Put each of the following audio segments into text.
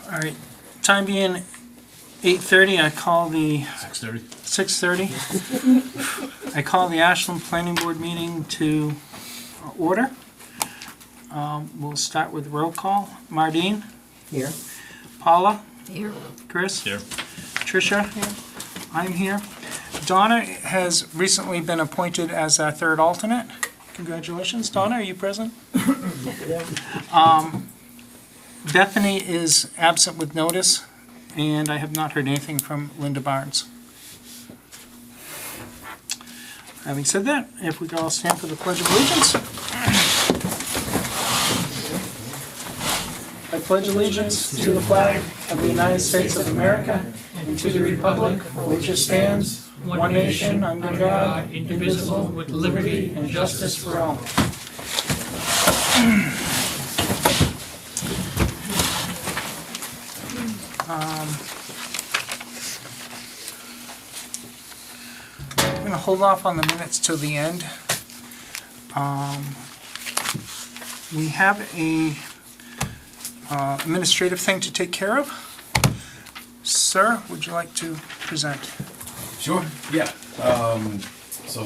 All right, time being 8:30, I call the 6:30. 6:30. I call the Ashland Planning Board meeting to order. We'll start with roll call. Mardine? Here. Paula? Here. Chris? Here. Tricia? Here. I'm here. Donna has recently been appointed as our third alternate. Congratulations. Donna, are you present? Bethany is absent with notice, and I have not heard anything from Linda Barnes. Having said that, if we could all stand for the Pledge of Allegiance. I pledge allegiance to the flag of the United States of America and to the republic for which it stands, one nation, under God, indivisible, with liberty and justice for all. I'm going to hold off on the minutes till the end. We have a administrative thing to take care of. Sir, would you like to present? Sure, yeah. So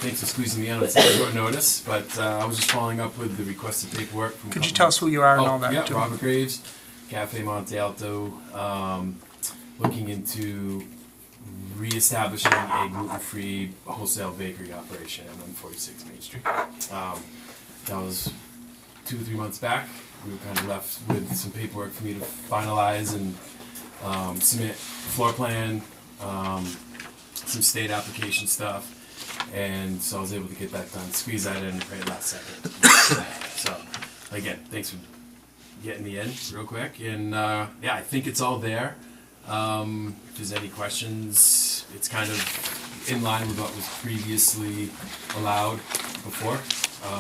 thanks for squeezing me in on such short notice, but I was just following up with the requested paperwork from. Could you tell us who you are and all that? Yeah, too? Robert Graves, Cafe Monte Alto, looking into reestablishing a gluten-free wholesale bakery operation on 146 Main Street. That was 2 or 3 months back. We were kind of left with some paperwork for me to finalize and submit floor plan, some state application stuff, and so I was able to get that done, squeeze that in right last second. So again, thanks for getting me in real quick, and yeah, I think it's all there. If there's any questions, it's kind of in line with what was previously allowed before.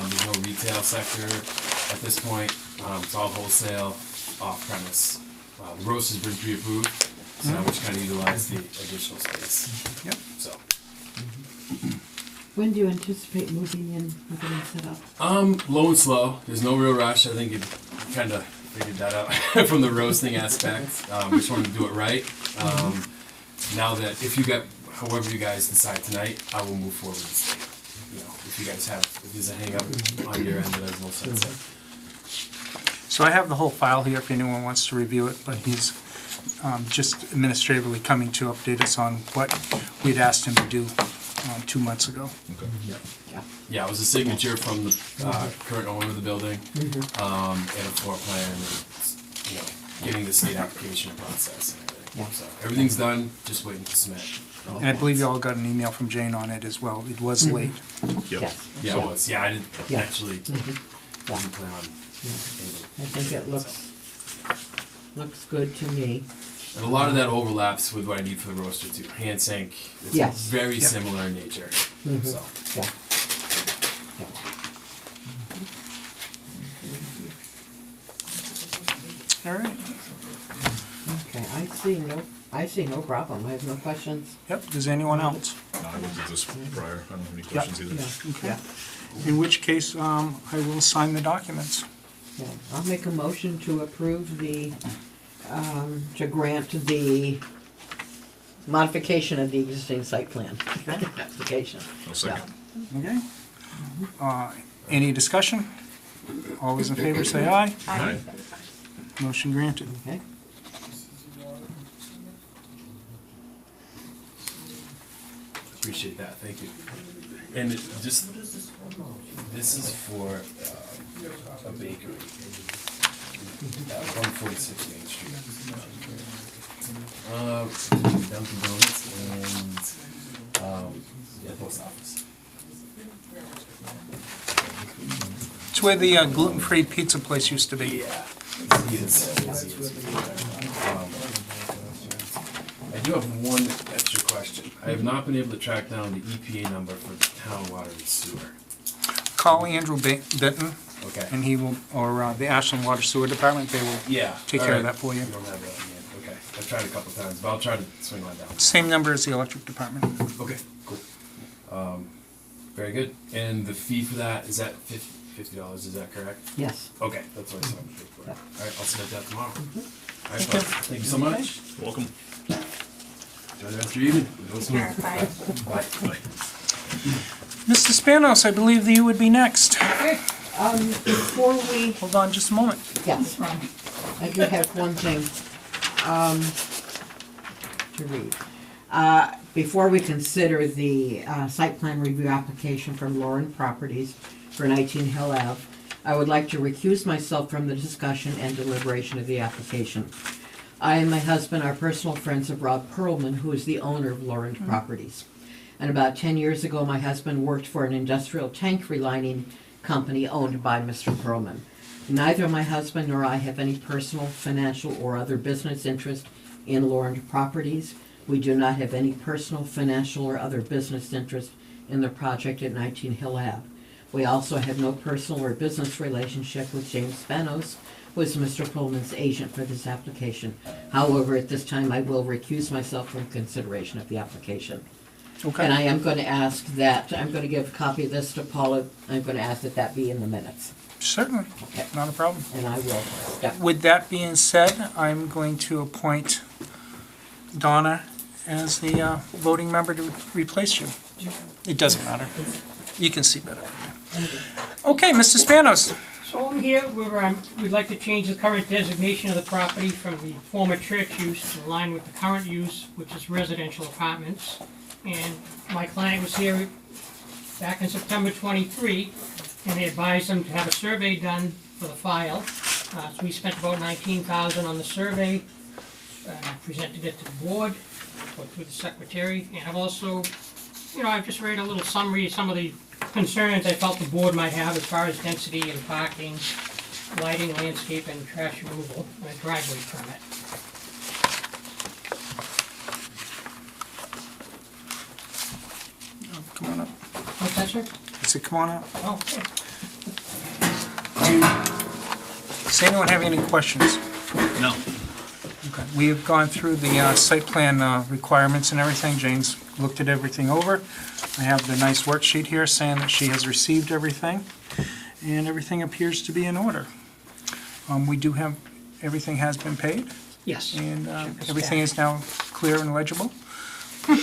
There's no retail sector at this point. It's all wholesale, off-premise. The roast has been pre-approved, so now we just kind of utilize the additional space. Yep. So, When do you anticipate moving in and getting set up? low and slow. There's no real rush. I think you kind of figured that out from the roasting aspect. We just wanted to do it right. Now that if however you guys decide tonight, I will move forward with the state. You know, if there's a hang up on your end that has no sense in. So I have the whole file here if anyone wants to review it, but he's just administratively coming to update us on what we'd asked him to do 2 months ago. Yeah, it was a signature from the current owner of the building, and a floor plan, and getting the state application process and everything. So everything's done, just waiting to submit. And I believe you all got an email from Jane on it as well. It was late. Yep. Yeah, it was. Yeah, I didn't Yeah. actually didn't plan on. I think it looks good to me. And a lot of that overlaps with what I need for the roaster too. Hand sink. It's Yes. very similar in nature. So Yeah. All right. Okay, I see no problem. I have no questions. Yep. Does anyone else? No, I looked at this prior. I don't have any questions either. Yeah. In which case, I will sign the documents. Yeah. I'll make a motion to approve to grant the modification of the existing site plan application. No second. Okay. Any discussion? All those in favor say aye. Aye. Motion granted. Okay. appreciate that. Thank you. And this is for a bakery. 146 Main Street. Dunkin' Donuts and the post office. It's where the gluten-free pizza place used to be. Yeah. Yes. I do have one extra question. I have not been able to track down the EPA number for the town water and sewer. Call Andrew Benton, Okay. and he will, or the Ashland Water Sewer Department, they will Yeah. take all care of right. that for you. You don't have that in hand. Okay. I've tried a couple times, but I'll try to swing on down. Same number as the electric department. Okay. Cool. Very good. And the fee for that, is that $50, is that correct? Yes. Okay, that's what I saw. Yeah. All right, I'll submit that tomorrow. All right, Thank well, you. thank you so much. Welcome. Enjoy the rest of your evening. Go smooth. Bye. Bye. Mr. Spanos, I believe that you would be next. Before we, Hold on just a moment. yes, I do have one thing, to read. Before we consider the, site plan review application from Lauren Properties for 19 Hill Ave, I would like to recuse myself from the discussion and deliberation of the application. I and my husband are personal friends of Rob Perlman, who is the owner of Lauren Properties. And about 10 years ago, my husband worked for an industrial tank relining company owned by Mr. Perlman. Neither my husband nor I have any personal, financial, or other business interest in Lauren Properties. We do not have any personal, financial, or other business interest in the project at 19 Hill Ave. We also have no personal or business relationship with James Spanos, who is Mr. Perlman's agent for this application. However, at this time, I will recuse myself from consideration of the application. Okay. And I am going to ask that, I'm going to give a copy of this to Paula, I'm going to ask that that be in the minutes, Certainly, Okay. not a problem. and I will step. With that being said, I'm going to appoint Donna as the voting member to replace you. It doesn't matter. You can see better. Okay, Mr. Spanos. So over here, we'd like to change the current designation of the property from the former church use to align with the current use, which is residential apartments. And my client was here back in September 23, and they advised them to have a survey done for the file. So we spent about $19,000 on the survey, presented it to the board, go through the secretary, and I've also, I've just read a little summary of some of the concerns I felt the board might have as far as density and parking, lighting, landscape, and trash removal, and a driveway permit. Come on up. What's that, sir? I said, come on up. Oh, okay. Does anyone have any questions? No. Okay. We have gone through the site plan requirements and everything. Jane's looked at everything over. I have the nice worksheet here saying that she has received everything, and everything appears to be in order. We do have, everything has been paid, Yes. and Check is everything back. is now clear and legible. I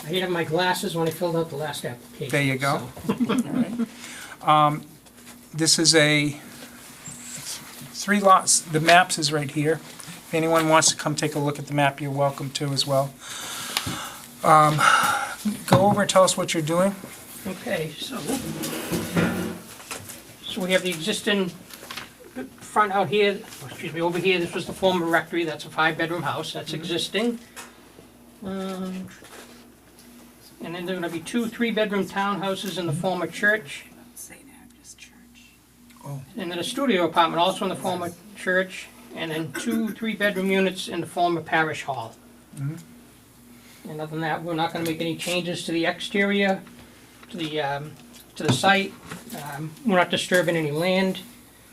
didn't have my glasses when I filled out the last application. There you go. so- This is a 3 lots. The maps is right here. If anyone wants to come take a look at the map, you're welcome to as well. Go over and tell us what you're doing. Okay, so we have the existing front out here, over here, this was the former rectory, that's a 5-bedroom house, that's existing. And then there are gonna be 2 3-bedroom townhouses in the former church. Oh. And then a studio apartment also in the former church, and then 2 3-bedroom units in the former parish hall. And other than that, we're not gonna make any changes to the exterior, to the site. We're not disturbing any land.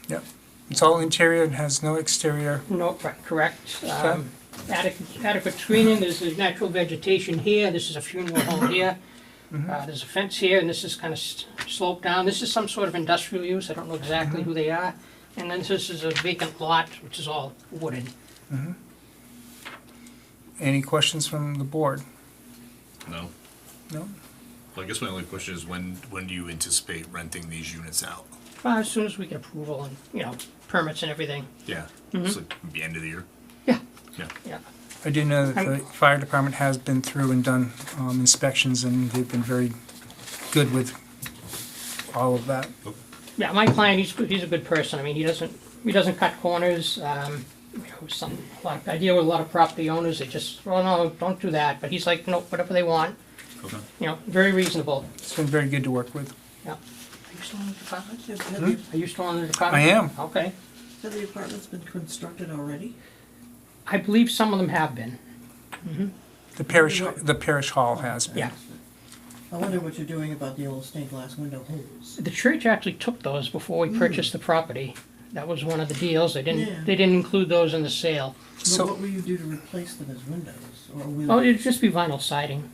Yep. It's all interior and has no exterior. No, right, correct. Adequate screening, there's a natural vegetation here, this is a funeral home here. There's a fence here, and this is kind of sloped down. This is some sort of industrial use, I don't know exactly who they are. And then this is a vacant lot, which is all wooded. Any questions from the board? No. No? Well, I guess my only question is when do you anticipate renting these units out? As soon as we get approval and, permits and everything. Yeah. It's like the end of the year. Yeah. Yeah. Yeah. I do know that the fire department has been through and done inspections, and they've been very good with all of that. Yeah, my client, he's a good person. I mean, he doesn't cut corners. I deal with a lot of property owners. They just, well, no, don't do that. But he's like, no, whatever they want. Okay. Very reasonable. It's been very good to work with. Yeah. Are you still in the department? Are you still in the department? I am. Okay. Have the apartments been constructed already? I believe some of them have been. The parish hall has been. Yeah. I wonder what you're doing about the old stained glass window holes. The church actually took those before we purchased the property. That was one of the deals. They didn't. Yeah. They didn't include those in the sale. So- But what will you do to replace them as windows? Or will Oh, it'd just be vinyl siding.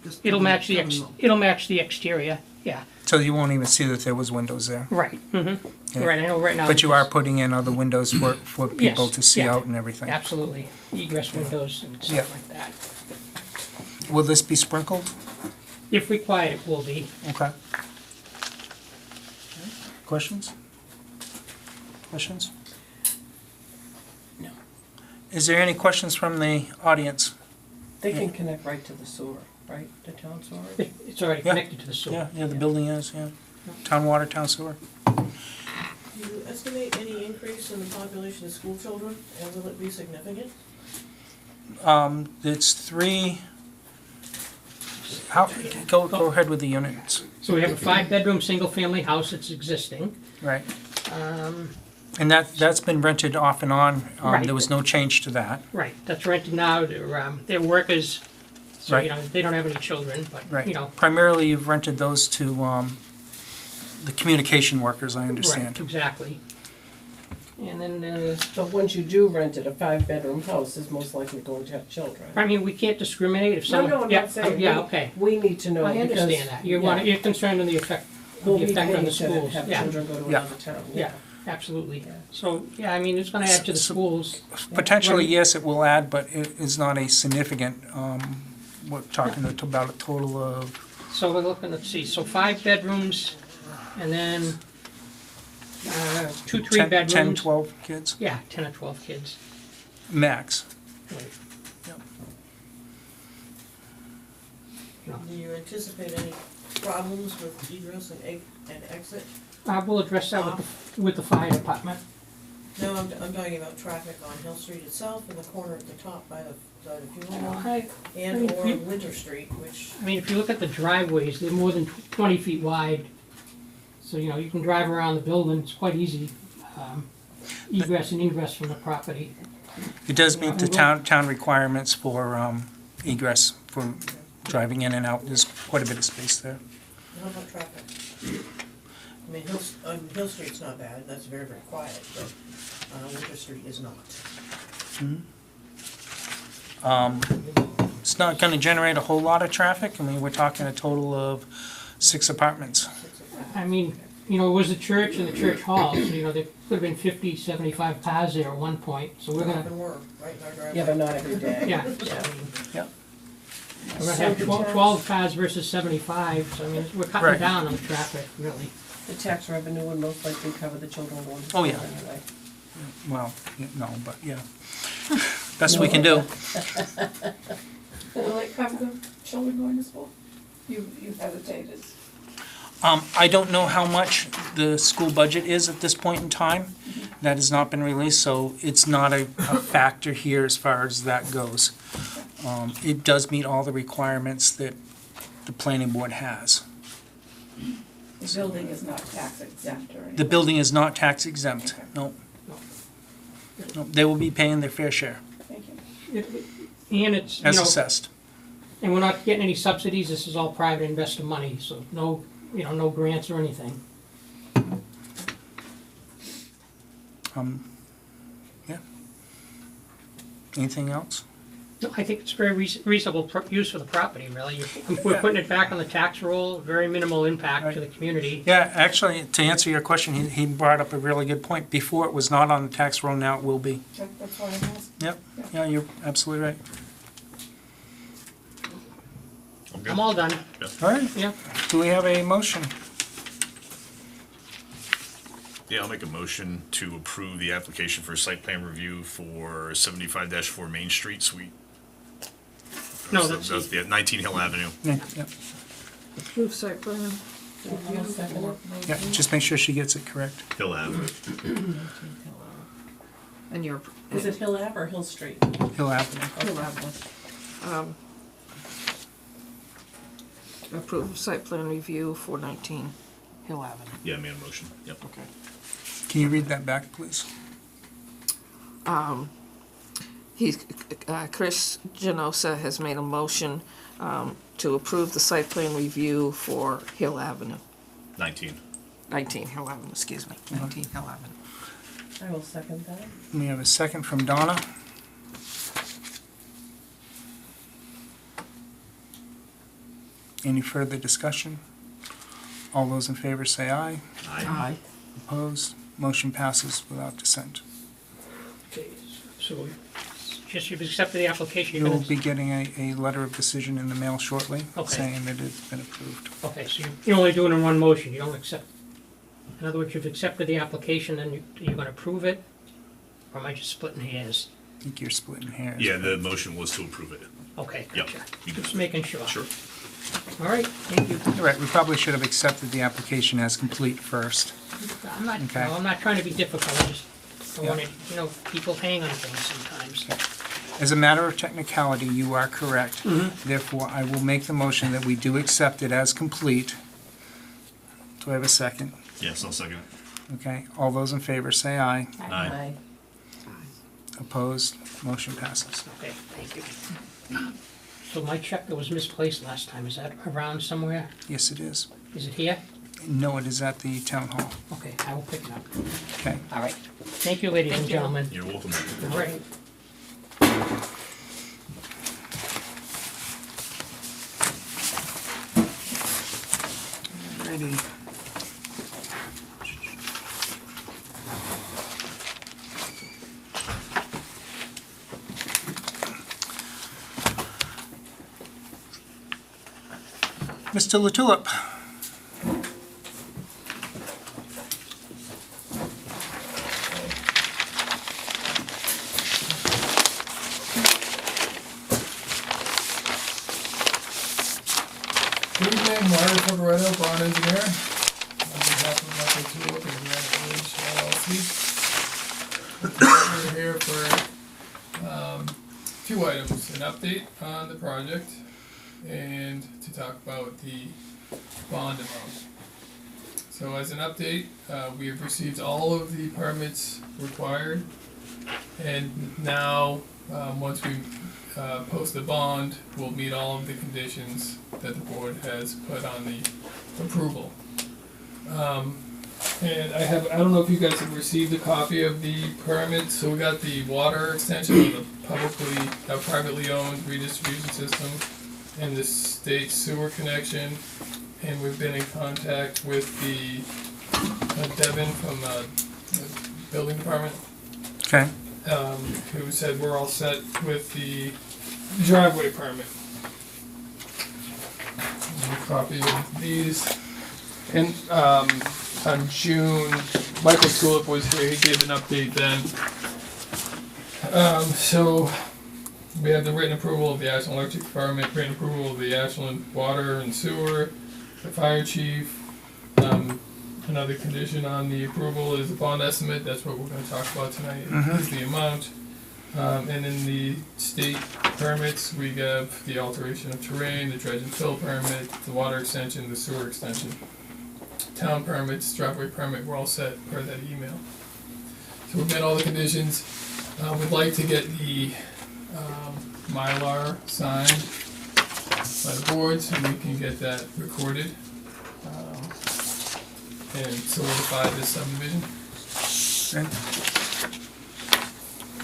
just It'll cover- match the cover them up? it'll match the exterior. Yeah. So you won't even see that there was windows there. Right, Yeah. right, I know right now. But you are it's- putting in other windows for people Yes, to see yeah. out and everything. Absolutely, egress windows and Yeah. stuff like that. Will this be sprinkled? If required, it will be. Okay. Questions? Questions? No. Is there any questions from the audience? They can connect right to the sewer, right, the town sewer? It's already Yeah. connected to the sewer. Yeah, the building is, yeah. Town water, town sewer. Do you estimate any increase in the population of school children, and will it be significant? It's three, go ahead with the units, So we have a 5-bedroom, single-family house that's existing. right? And that's been rented off and on, Right. there was no change to that, Right, that's rented now, they're workers, so, Right. you know, they don't have any children, but, right? you know. Primarily, you've rented those to, the communication workers, I Right, understand. exactly. And then, So once you do rent it, a 5-bedroom house is most likely going to have children. I mean, we can't discriminate if No, someone. no, I'm Yeah, not saying. Yeah, we- okay. We need to know I because. understand that. yeah, You're concerned in the effect, We'll the be effect on paying the to schools. have Yeah, children go to Yeah. another town. yeah, absolutely. So, yeah, I mean, it's gonna add to the So- schools. Potentially, Right. yes, it will add, but it is not a significant, we're talking about a total of, So we're looking, let's see, so 5 bedrooms, and then, 2, 3 10, bedrooms. 12 kids, Yeah, 10 or 12 kids. max. Right. You know, Do you anticipate any problems with egress and exit? We'll address that with the fire department. No, I'm talking about traffic on Hill Street itself, in the corner at the top by the funeral home, I and or we- Winter Street, which, mean, if you look at the driveways, they're more than 20 feet wide. So, you know, you can drive around the building, it's quite easy. Egress and ingress from the property. It does meet the town requirements for egress, for driving in and out, there's quite a bit of space there. how about traffic? I mean, Hill Street's not bad, that's very, very quiet, but, Winter Street is not. It's not gonna generate a whole lot of traffic, I mean, we're talking a total of 6 apartments. I mean, you know, it was a church and the church hall, so, you know, there could have been 50, 75 cars there at one point, so we're gonna, Often were, right in our driveway. Yeah, but not every day. yeah, so, I mean, Yeah. we're gonna have 12 cars versus 75, so I mean, we're Right. cutting down on the traffic, really. The tax revenue would most likely cover the children going to Oh, school yeah. anyway. Well, no, but yeah. Best we can do. Will it cover the children going to school? You hesitated. I don't know how much the school budget is at this point in time. That has not been released, so it's not a factor here as far as that goes. It does meet all the requirements that the planning board has. The building is not tax exempt or anything. The building is not tax exempt, no. No, they will be paying their fair share, Thank you. And it's, you as know, assessed. and we're not getting any subsidies, this is all private investor money, so no, you know, no grants or anything. Yeah. Anything else? No, I think it's very reasonable use for the property, really. We're putting it back on the tax roll, very minimal impact to the community. Yeah, actually, to answer your question, he brought up a really good point. Before, it was not on the tax roll, now it will be. That's why I asked. Yep, yeah, you're absolutely right. I'm good. I'm all done, All right, yeah. do we have a motion? Yeah, I'll make a motion to approve the application for site plan review for 75-4 Main Street Suite. No, That's that's, the 19 Hill Avenue. Yeah, yeah. Approve site plan. I'll second it. Yeah, just make sure she gets it correct. Hill Avenue. And you're. Is it Hill Ave or Hill Street? Hill Avenue. Approve site plan review for 19 Hill Avenue. Yeah, I made a motion. Yep. Okay. Can you read that back, please? Chris Genosa has made a motion to approve the site plan review for Hill Avenue. 19. 19 Hill Avenue, excuse me, 19 Hill Avenue. I will second that. We have a second from Donna. Any further discussion? All those in favor say aye. Aye. Opposed? Motion passes without dissent. Okay, so just you've accepted the application. You You're will gonna- be getting a letter of decision in the mail shortly Okay. saying that it's been approved. Okay, so you're only doing it in one motion, you don't accept, in other words, you've accepted the application, and you're gonna approve it? Or am I just splitting hairs? I think you're splitting hairs. Yeah, the motion was to approve it. Okay, Yep. gotcha. You can- Just making sure. Sure. All right, thank you. All right, we probably should have accepted the application as complete first. I'm not, Okay. no, I'm not trying to be difficult, I just, I Yeah. wanted, people hang on things sometimes. As a matter of technicality, you are correct. Therefore, I will make the motion that we do accept it as complete. Do I have a second? Yes, I'll second it. Okay, all those in favor say aye. Aye. Opposed? Motion passes. Okay, thank you. So my check that was misplaced last time, is that around somewhere? Yes, it is. Is it here? No, it is at the town hall. Okay, I will pick it up. Okay. All right. Thank you, ladies and Thank you. gentlemen. You're welcome. All right. Ready. Mr. LaTulip. Good evening, Mario Fogaretto, bond engineer. On behalf of Michael Tulip and Granite Ridge LLC. We're here for two items, an update on the project and to talk about the bond amount. So as an update, we have received all of the permits required, and now, once we post the bond, we'll meet all of the conditions that the board has put on the approval. And I don't know if you guys have received a copy of the permit, so we got the water extension of the privately owned redistribution system and the state sewer connection, and we've been in contact with the Devin from the building department, Okay. who said we're all set with the driveway permit. And a copy of these. And on June, Michael Tulip was here, he gave an update then. So we have the written approval of the Ashland Electric Department, written approval of the Ashland Water and Sewer, the fire chief. Another condition on the approval is the bond estimate, that's what we're gonna talk about tonight, is the amount. And in the state permits, we have the alteration of terrain, the dredge and fill permit, the water extension, the sewer extension. Town permits, driveway permit, we're all set per that email. So we've met all the conditions. We'd like to get the Mylar signed by the board so we can get that recorded and solidify this subdivision. Okay.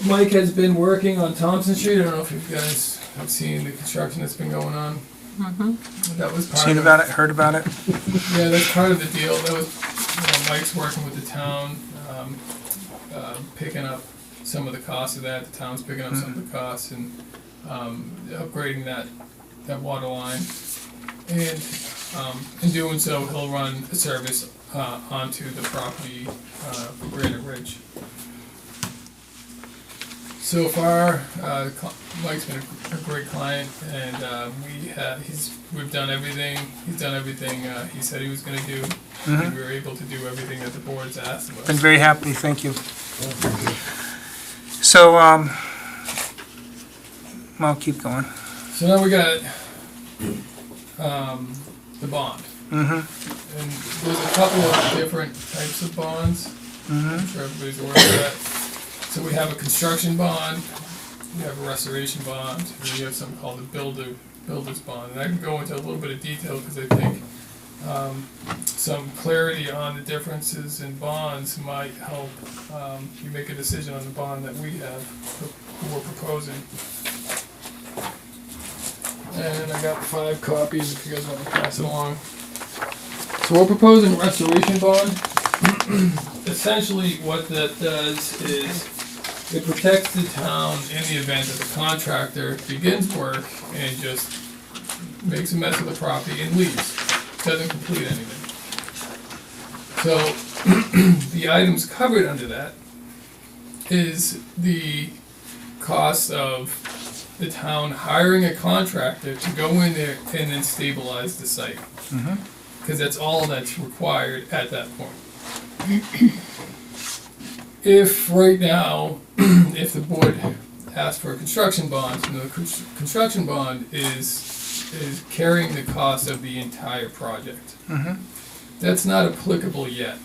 Mike has been working on Thompson Street. I don't know if you guys have seen the construction that's been going on. That was part Seen of about it, heard about it? Yeah, that's part of the deal. That was, Mike's working with the town, picking up some of the costs of that. The town's picking up some of the costs and upgrading that water line. And in doing so, he'll run a service onto the property for Granite Ridge. So far, Mike's been a great client, and we've done everything. He's done everything he said he was going to do. And we were able to do everything that the board's asked of us. Been very happy, thank you. So, I'll keep going. So now we got the bond. And there's a couple of different types of bonds. I'm sure everybody's aware of that. So we have a construction bond, we have a restoration bond, and we have something called a builder's bond. And I can go into a little bit of detail because I think some clarity on the differences in bonds might help you make a decision on the bond that we're proposing. And I got 5 copies if you guys want to pass it along. So we're proposing a restoration bond. Essentially, what that does is it protects the town in the event that the contractor begins work and just makes a mess of the property and leaves, doesn't complete anything. So the items covered under that is the cost of the town hiring a contractor to go in there and then stabilize the site. Because that's all that's required at that point. If right now, if the board asks for a construction bond, and the construction bond is carrying the cost of the entire project. That's not applicable yet.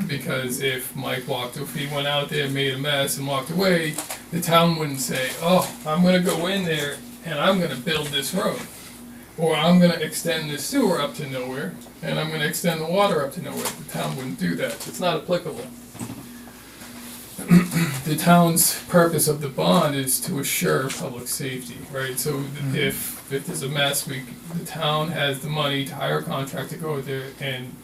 Because if he went out there, made a mess, and walked away, the town wouldn't say, oh, I'm gonna go in there and I'm gonna build this road. Or I'm gonna extend the sewer up to nowhere, and I'm gonna extend the water up to nowhere. The town wouldn't do that. It's not applicable. The town's purpose of the bond is to assure public safety, right? So if there's a mess, the town has the money to hire a contractor to go there and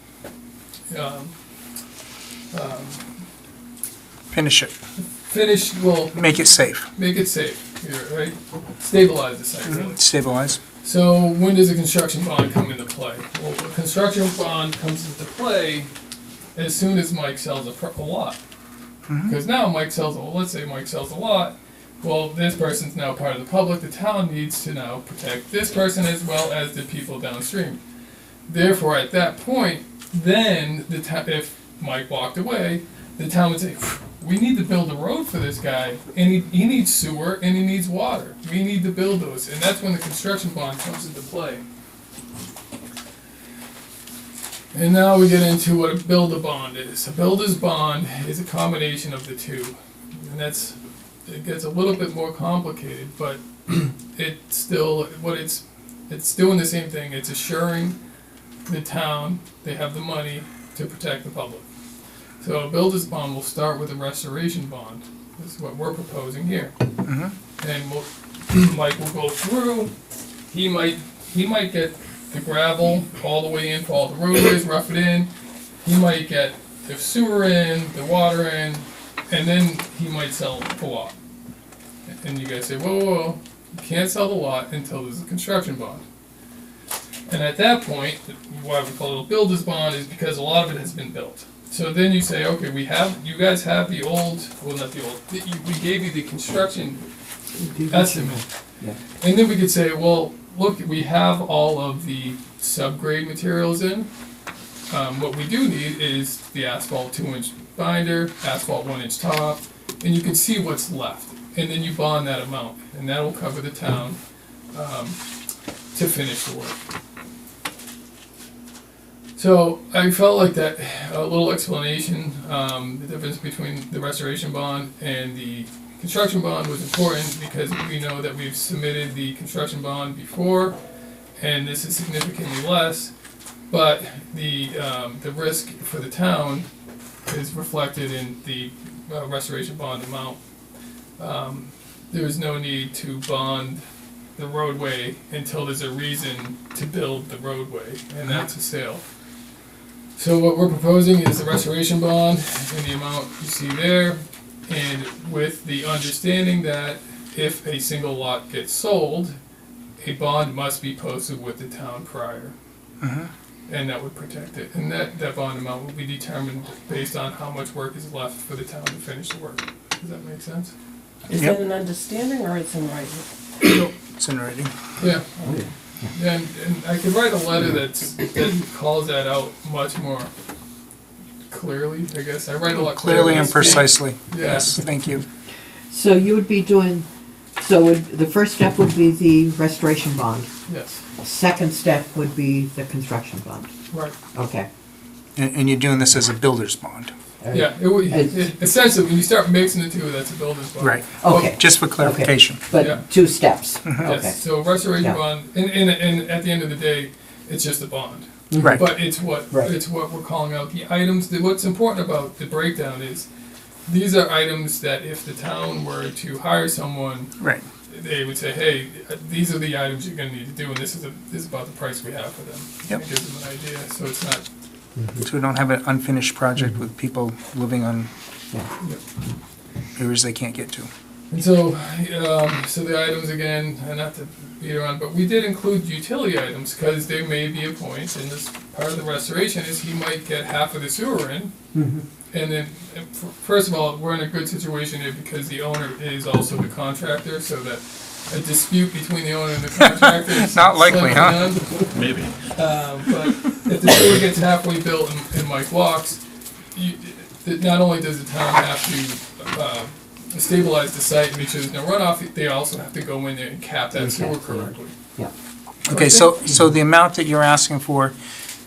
Finish it. make it safe. yeah, right? Stabilize the site, really. Stabilize. So when does a construction bond come into play? Well, a construction bond comes into play as soon as Mike sells a lot. Because now let's say Mike sells a lot, well, this person's now part of the public, the town needs to now protect this person as well as the people downstream. Therefore, at that point, then if Mike walked away, the town would say, we need to build a road for this guy, and he needs sewer and he needs water. We need to build those, and that's when the construction bond comes into play. And now we get into what a build-a-bond is. A builder's bond is a combination of the two, and it gets a little bit more complicated, but it's doing the same thing. It's assuring the town they have the money to protect the public. So a builder's bond will start with a restoration bond. This is what we're proposing here. And Mike will go through. He might get the gravel all the way in for all the roadways, rough it in. He might get the sewer in, the water in, and then he might sell the lot. And you guys say, whoa, you can't sell the lot until there's a construction bond. And at that point, why we call it a builder's bond is because a lot of it has been built. So then you say, okay, you guys have the old, well, not the old, we gave you the construction estimate. Yeah. And then we could say, well, look, we have all of the subgrade materials in. What we do need is the asphalt 2-inch binder, asphalt 1-inch top, and you can see what's left. And then you bond that amount, and that will cover the town to finish the work. So I felt like that a little explanation, the difference between the restoration bond and the construction bond was important because we know that we've submitted the construction bond before, and this is significantly less, but the risk for the town is reflected in the restoration bond amount. There is no need to bond the roadway until there's a reason to build the roadway, and that's a sale. So what we're proposing is the restoration bond in the amount you see there, and with the understanding that if a single lot gets sold, a bond must be posted with the town prior. And that would protect it. And that bond amount will be determined based on how much work is left for the town to finish the work. Does that make sense? Is Yep. it an understanding or it's in writing? It's in writing. Yeah. And I could write a letter that calls that out much more clearly, I guess. I write a lot Clearly and precisely. Yeah. Yes, thank you. So you would be doing, the first step would be the restoration bond. Yes, Second step would be the construction bond. right. Okay. And you're doing this as a builder's bond. Yeah, essentially, when you start mixing the two, that's a builder's bond. Right. Okay. Just for clarification. Yeah. But 2 steps. Okay. Yes, so restoration Yeah. bond, and at the end of the day, it's just a bond. Right. But it's what Right. we're calling out the items. What's important about the breakdown is these are items that if the town were to hire someone, Right. they would say, hey, these are the items you're gonna need to do, and this is about the price we have for them. Yep. It gives them an idea, so it's not, So we don't have an unfinished project with people living on areas they can't get to. and so, so the items again, not to beat around, but we did include utility items, because there may be a point, and this part of the restoration is he might get half of the sewer in, and then, first of all, we're in a good situation here because the owner is also the contractor, so that a dispute between the owner and the contractor is Not likely, slim huh? to none. Maybe. But if the sewer gets halfway built and Mike walks, not only does the town have to stabilize the site and make sure there's no runoff, they also have to go in there and cap that sewer correctly. Yeah. Okay, so the amount that you're asking for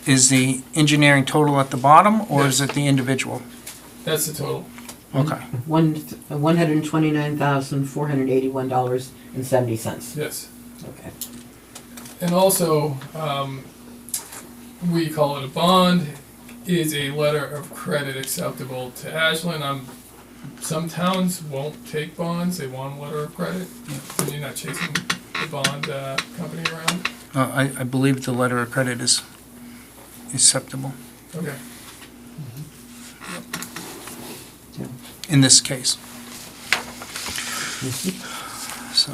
is the engineering total at the bottom, or is it the individual? That's the total. Okay. $129,481.70. Yes. Okay. And also, we call it a bond, is a letter of credit acceptable to Ashland. Some towns won't take bonds, they want a letter of credit, and you're not chasing the bond company around. I believe the letter of credit is acceptable Okay. in this case. So,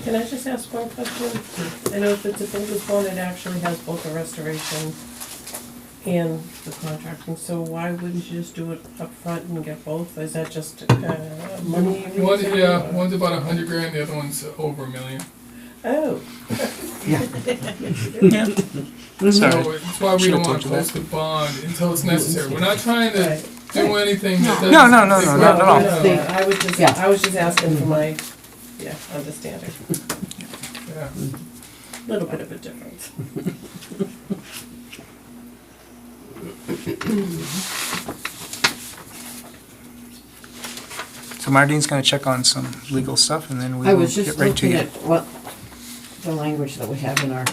Can I just ask one question? I know if it's a builder's bond, it actually has both the restoration and the contracting, so why wouldn't you just do it up front and get both? Is that just money reason? One's about $100,000, the other one's over $1 million. Oh, So sorry. it's why we Should've don't want told to you that. post the bond until it's necessary. We're not trying to right. do anything that doesn't. No, not at all. I was just asking for my, understanding. Yeah. Little bit of a difference. So Mardine's gonna check on some legal stuff, and then we I will was just get right to looking you. at what, the language that we have in our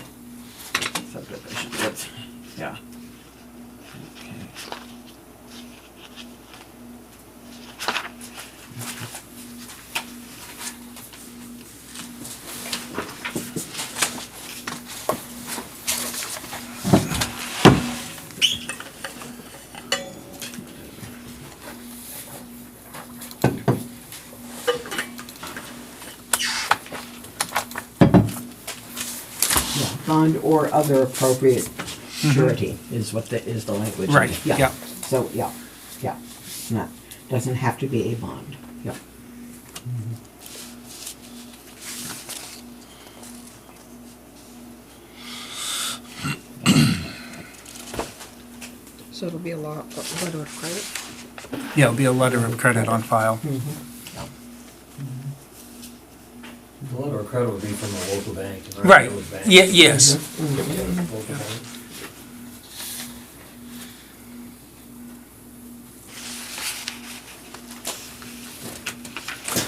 subdivision, but, yeah. Okay. Yeah, bond or other appropriate surety is what is the language. Right, yeah. So, yeah, not, doesn't have to be a bond, yeah. So it'll be a letter of credit? Yeah, it'll be a letter of credit on file. The letter of credit would be from a local bank. not a Right, village bank. yes. Local bank.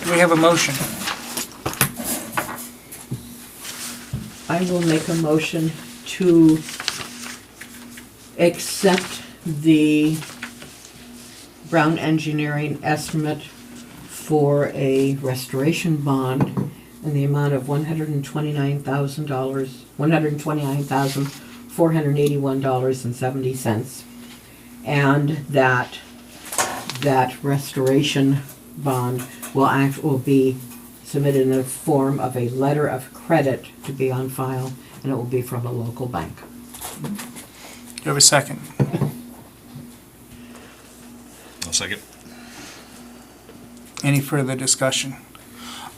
We have a motion. I will make a motion to accept the Brown Engineering estimate for a restoration bond in the amount of $129,481.70, and that restoration bond will be submitted in the form of a letter of credit to be on file, and it will be from a local bank. Do you have a second? I'll second. Any further discussion?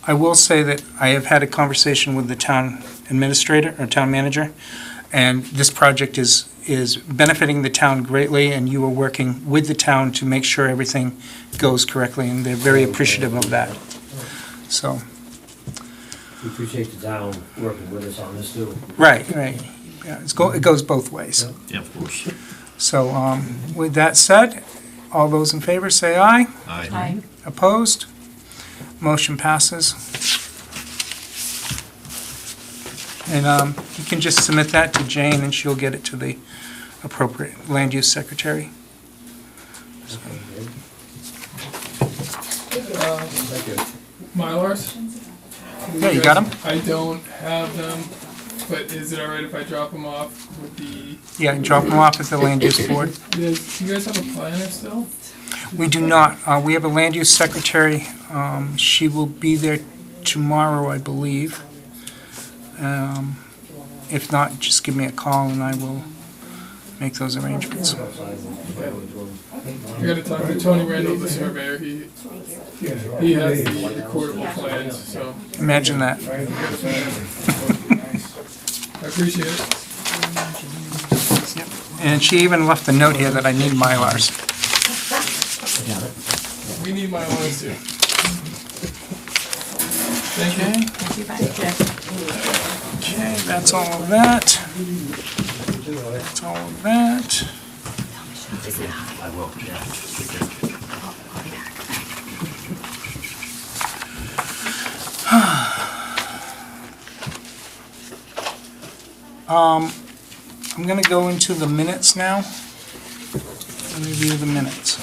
I will say that I have had a conversation with the town administrator, or town manager, and this project is benefiting the town greatly, and you are working with the town to make sure everything goes correctly, and they're very appreciative of that. So, We appreciate the town working with us on this too. right. Yeah, it goes both ways. Yeah, of course. So, with that said, all those in favor say aye. Aye. Opposed? Motion passes. And you can just submit that to Jane, and she'll get it to the appropriate land use secretary. Thank you. Mylars? Yeah, you got 'em? I don't have them, but is it alright if I drop them off with the? Yeah, drop them off at the land use board. Do you guys have a planner still? We do not. We have a land use secretary. She will be there tomorrow, I believe. If not, just give me a call and I will make those arrangements. I gotta talk to Tony Randall, the surveyor. He has the recordable plans, so Imagine that. I appreciate it. Yep. And she even left a note here that I need Mylars. We need my ones too. Thank you. Okay, that's all of that. That's all of that. I'm gonna go into the minutes now and review the minutes.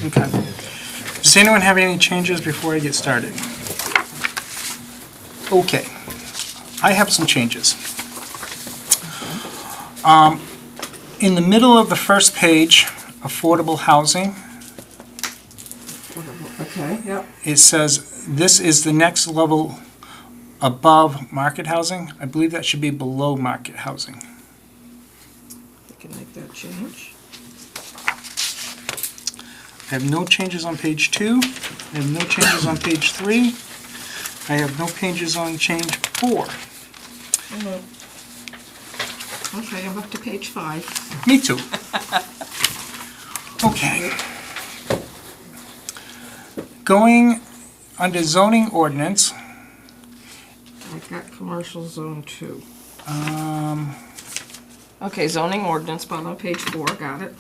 Okay. Does anyone have any changes before I get started? Okay. I have some changes. In the middle of the first page, affordable housing, Okay, yep. it says, this is the next level above market housing. I believe that should be below market housing. We can make that change. I have no changes on page 2. I have no changes on page 3. I have no changes on page 4. Okay, I'm up to page 5. Me too. Okay. Going under zoning ordinance, I've got commercial zone 2. Okay, zoning ordinance, bottom of page 4, got it.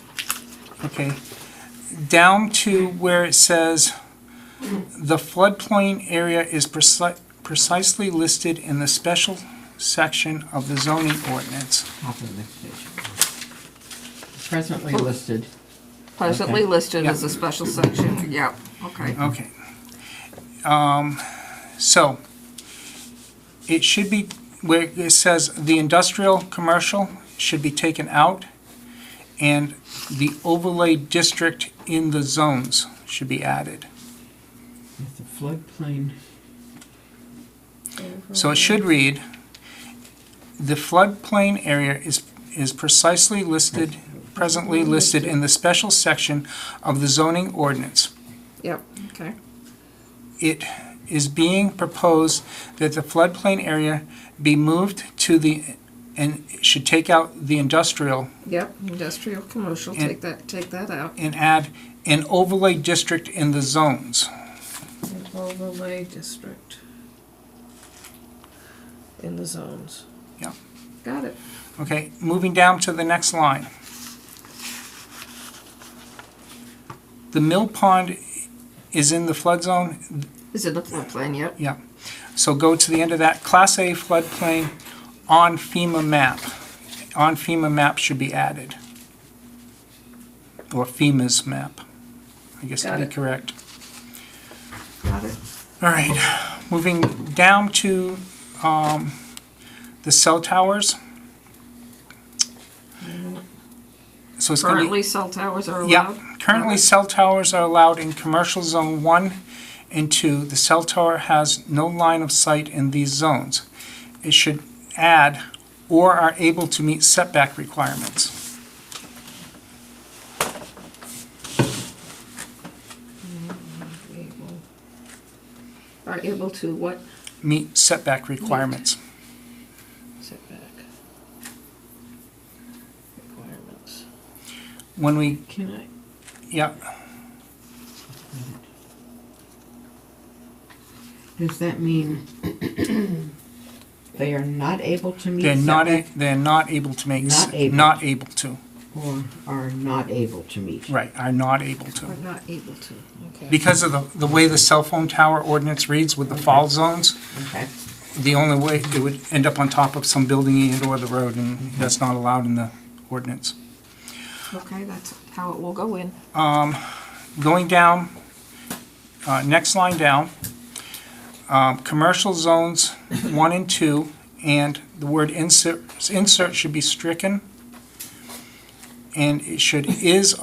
okay, down to where it says, the floodplain area is precisely listed in the special section of the zoning ordinance. Top of the next page. Presently listed. Presently Okay. listed Yep. as a special section, yep, okay. Okay. So, it should be, where it says the industrial, commercial should be taken out, and the overlay district in the zones should be added. The floodplain. So it should read, the floodplain area is precisely listed, presently listed in the special section of the zoning ordinance. Yep, okay. It is being proposed that the floodplain area be moved to the, and it should take out the industrial Yep, industrial, commercial, And- take that out. and add an overlay district in the zones. An overlay district in the zones. Yep. Got it. Okay, moving down to the next line. The mill pond is in the flood zone. Is it a floodplain? Yep. Yeah. So go to the end of that. Class A floodplain on FEMA map. On FEMA map should be added. Or FEMA's map, I guess to Got be it. correct. Got it. All right, moving down to the cell towers. So it's going to be. Currently, cell towers are allowed? Yeah, currently cell towers are allowed in commercial zone 1 and 2. The cell tower has no line of sight in these zones. It should add, or are able to meet setback requirements. Are able to what? Meet setback requirements. Setback requirements. When we, Can I? yeah, Does that mean they are not able to meet setback they're not able to make, Not able. not able to, or are not able to meet? right, are not able We're to. not able to, okay. Because of the way the cell phone tower ordinance reads with the fall zones, Okay. the only way, it would end up on top of some building and or the road, and that's not allowed in the ordinance. Okay, that's how it will go in. Going down, next line down, commercial zones 1 and 2, and the word insert should be stricken. And it should is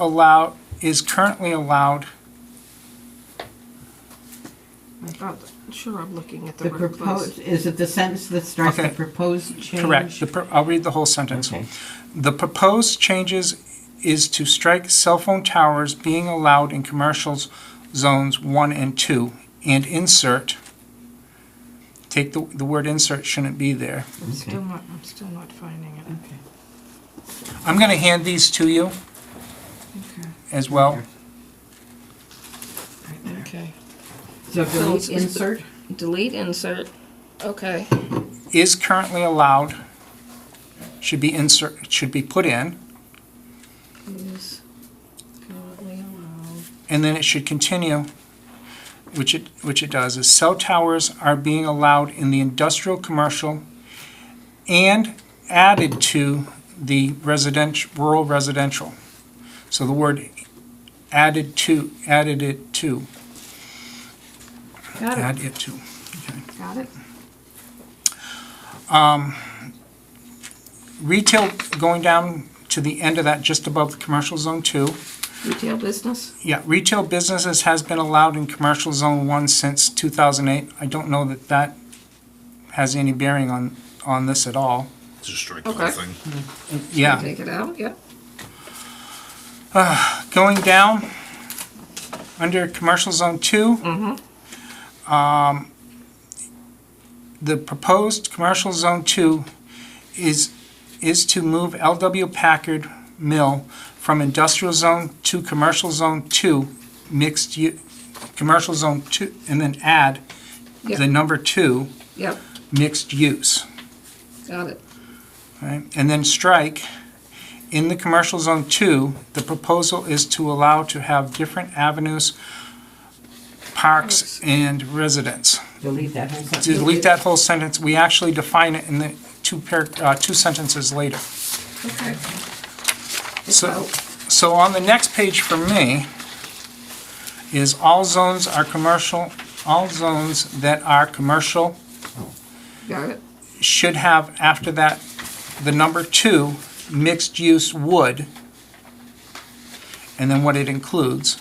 currently allowed. Sure, I'm looking at the The word proposed, is it the sentence that starts the Okay. proposed change? Correct. I'll read the whole sentence. Okay. The proposed changes is to strike cell phone towers being allowed in commercial zones 1 and 2, and insert. Take the word insert shouldn't be there. I'm still not finding it. Okay. I'm going to hand these to you Okay. as well. Right there. Okay. So delete So it's- insert? Delete insert. Okay. Is currently allowed should be put in, Is currently allowed. and then it should continue, which it does, is cell towers are being allowed in the industrial, commercial, and added to the rural residential. So the word added it to. Got it. Add it to. Okay. Got it. Retail, going down to the end of that, just above the commercial zone 2. Retail business. Yeah, retail businesses has been allowed in commercial zone 1 since 2008. I don't know that that has any bearing on this at all. Just strike the whole Okay. thing. Yeah, Take it out, yep. going down, under commercial zone 2. The proposed commercial zone 2 is to move L.W. Packard Mill from industrial zone to commercial zone 2, commercial zone 2, and then add Yep. the number 2, Yep, mixed use. got it. Right? And then strike, in the commercial zone 2, the proposal is to allow to have different avenues, parks, and residents. Delete that whole sentence? Delete that whole sentence. We actually define it in the two sentences later. Okay. So on the next page for me is all zones that are commercial Got it. should have, after that, the number 2, mixed use would, and then what it includes,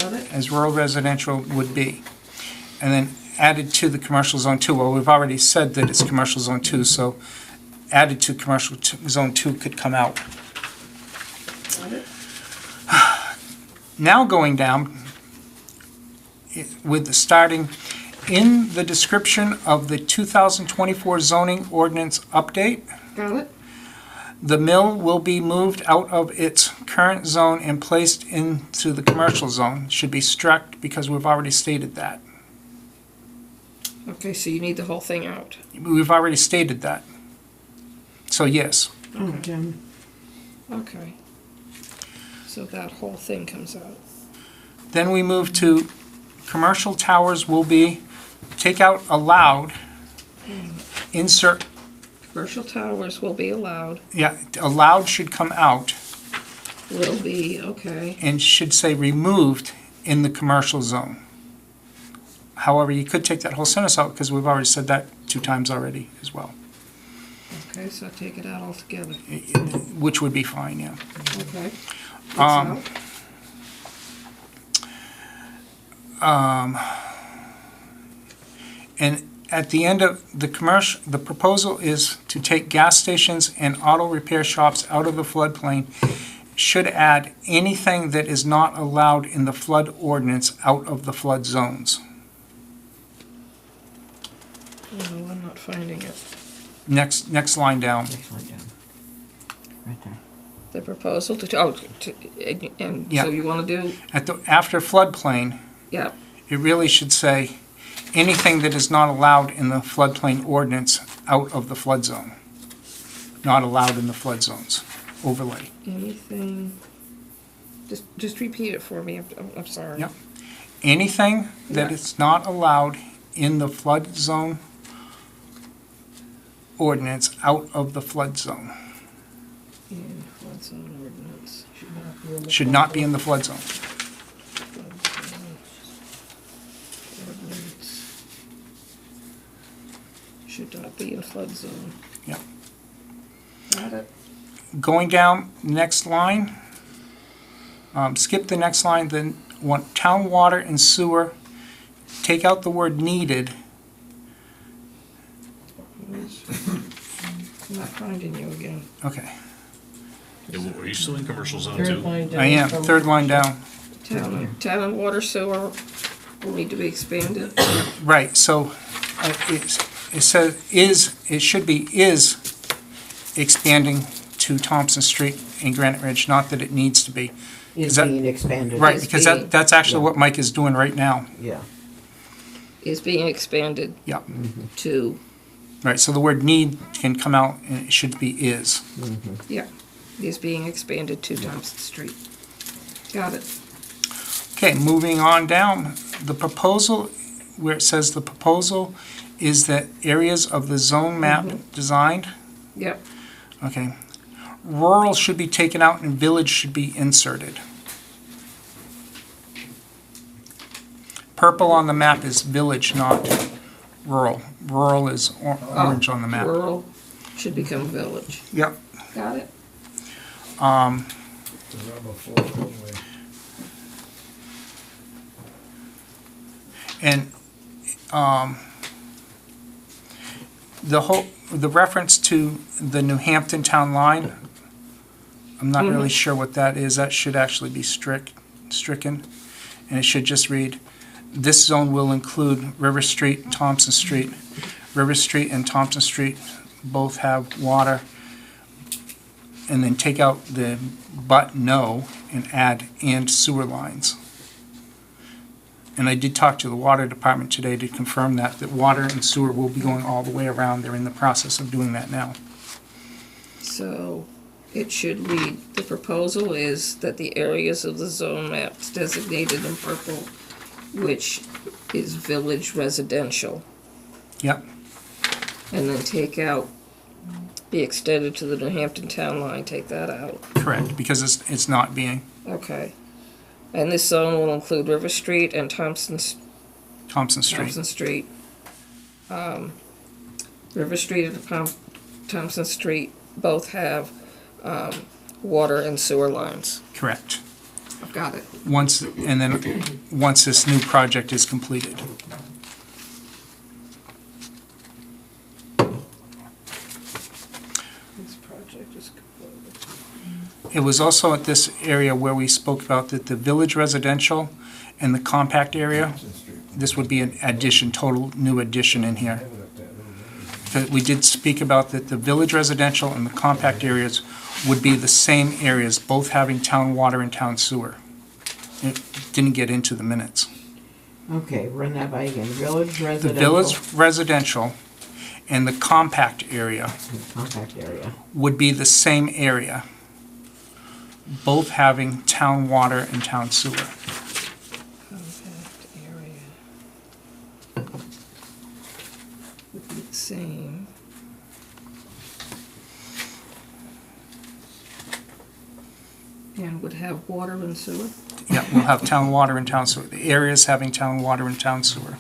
Got it. as rural residential would be. And then added to the commercial zone 2. Well, we've already said that it's commercial zone 2, so added to commercial zone 2 could come out. Got it. Now going down, with the starting, in the description of the 2024 zoning ordinance update, Got it. the mill will be moved out of its current zone and placed into the commercial zone. Should be struck because we've already stated that. Okay, so you need the whole thing out. We've already stated that. So yes. Okay. Okay. So that whole thing comes out. Then we move to commercial towers will be, take out allowed, insert, Commercial towers will be allowed, yeah, allowed should come out will be, okay. and should say removed in the commercial zone. However, you could take that whole sentence out because we've already said that 2 times already as well, Okay, so take it out altogether. which would be fine, yeah. Okay. It's Um, out. And at the end of the commercial, the proposal is to take gas stations and auto repair shops out of the floodplain. Should add anything that is not allowed in the flood ordinance out of the flood zones. No, I'm not finding it. Next line down. Next one down. Right there. The proposal and Yeah. so you wanna do, After floodplain, yeah, it really should say anything that is not allowed in the floodplain ordinance out of the flood zone. Not allowed in the flood zones. Overlay. anything, just repeat it for me, I'm sorry. Yep. anything that Yeah. is not allowed in the flood zone ordinance out of the flood zone And flood zone ordinance. should not be in the flood zone. Ordinance should not be in flood zone. Yep. Got it. Going down, next line, skip the next line, then want town water and sewer, take out the word needed. I'm not finding you again. Okay, Yeah, well, are you still in commercial zone Third too? line down I am, from- third line down. Town and water sewer will need to be expanded. Right, so it says it should be is expanding to Thompson Street and Granite Ridge, not that it needs to be. Is Is that- being expanded. Right, Is because being- that's actually what Mike is doing right now. Yeah. Is being expanded Yeah, to, right, so the word need can come out and it should be is. yeah, is being expanded to Thompson Street. Got it. Okay, moving on down, the proposal, where it says the proposal is that areas of the zone map designed, Yep. okay. Rural should be taken out and village should be inserted. Purple on the map is village, not rural. Rural is orange on the map. Rural should become village. Yep. Got it. And the reference to the New Hampton town line, I'm not really sure what that is. That should actually be stricken. And it should just read, this zone will include River Street, Thompson Street. River Street and Thompson Street both have water. And then take out the but no and add and sewer lines. And I did talk to the water department today to confirm that water and sewer will be going all the way around. They're in the process of doing that now. So it should read, the proposal is that the areas of the zone maps designated in purple, which is village residential, Yep, and then take out, be extended to the New Hampton town line, take that out. correct, because it's not being Okay. And this zone will include River Street and Thompson Street. Thompson Street. River Street and Thompson Street both have water and sewer lines. Correct. I've got it. Once this new project is completed. This project is completed. It was also at this area where we spoke about that the village residential and the compact area, this would be an addition, total new addition in here. That we did speak about that the village residential and the compact areas would be the same areas, both having town water and town sewer. It didn't get into the minutes. Okay, run that by again. Village The residential. village residential and the compact area Compact area. would be the same area, both having town water and town sewer. Compact area. Would be the same. And would have water and sewer? Yeah, we'll have town water and town sewer. The areas having town water and town sewer.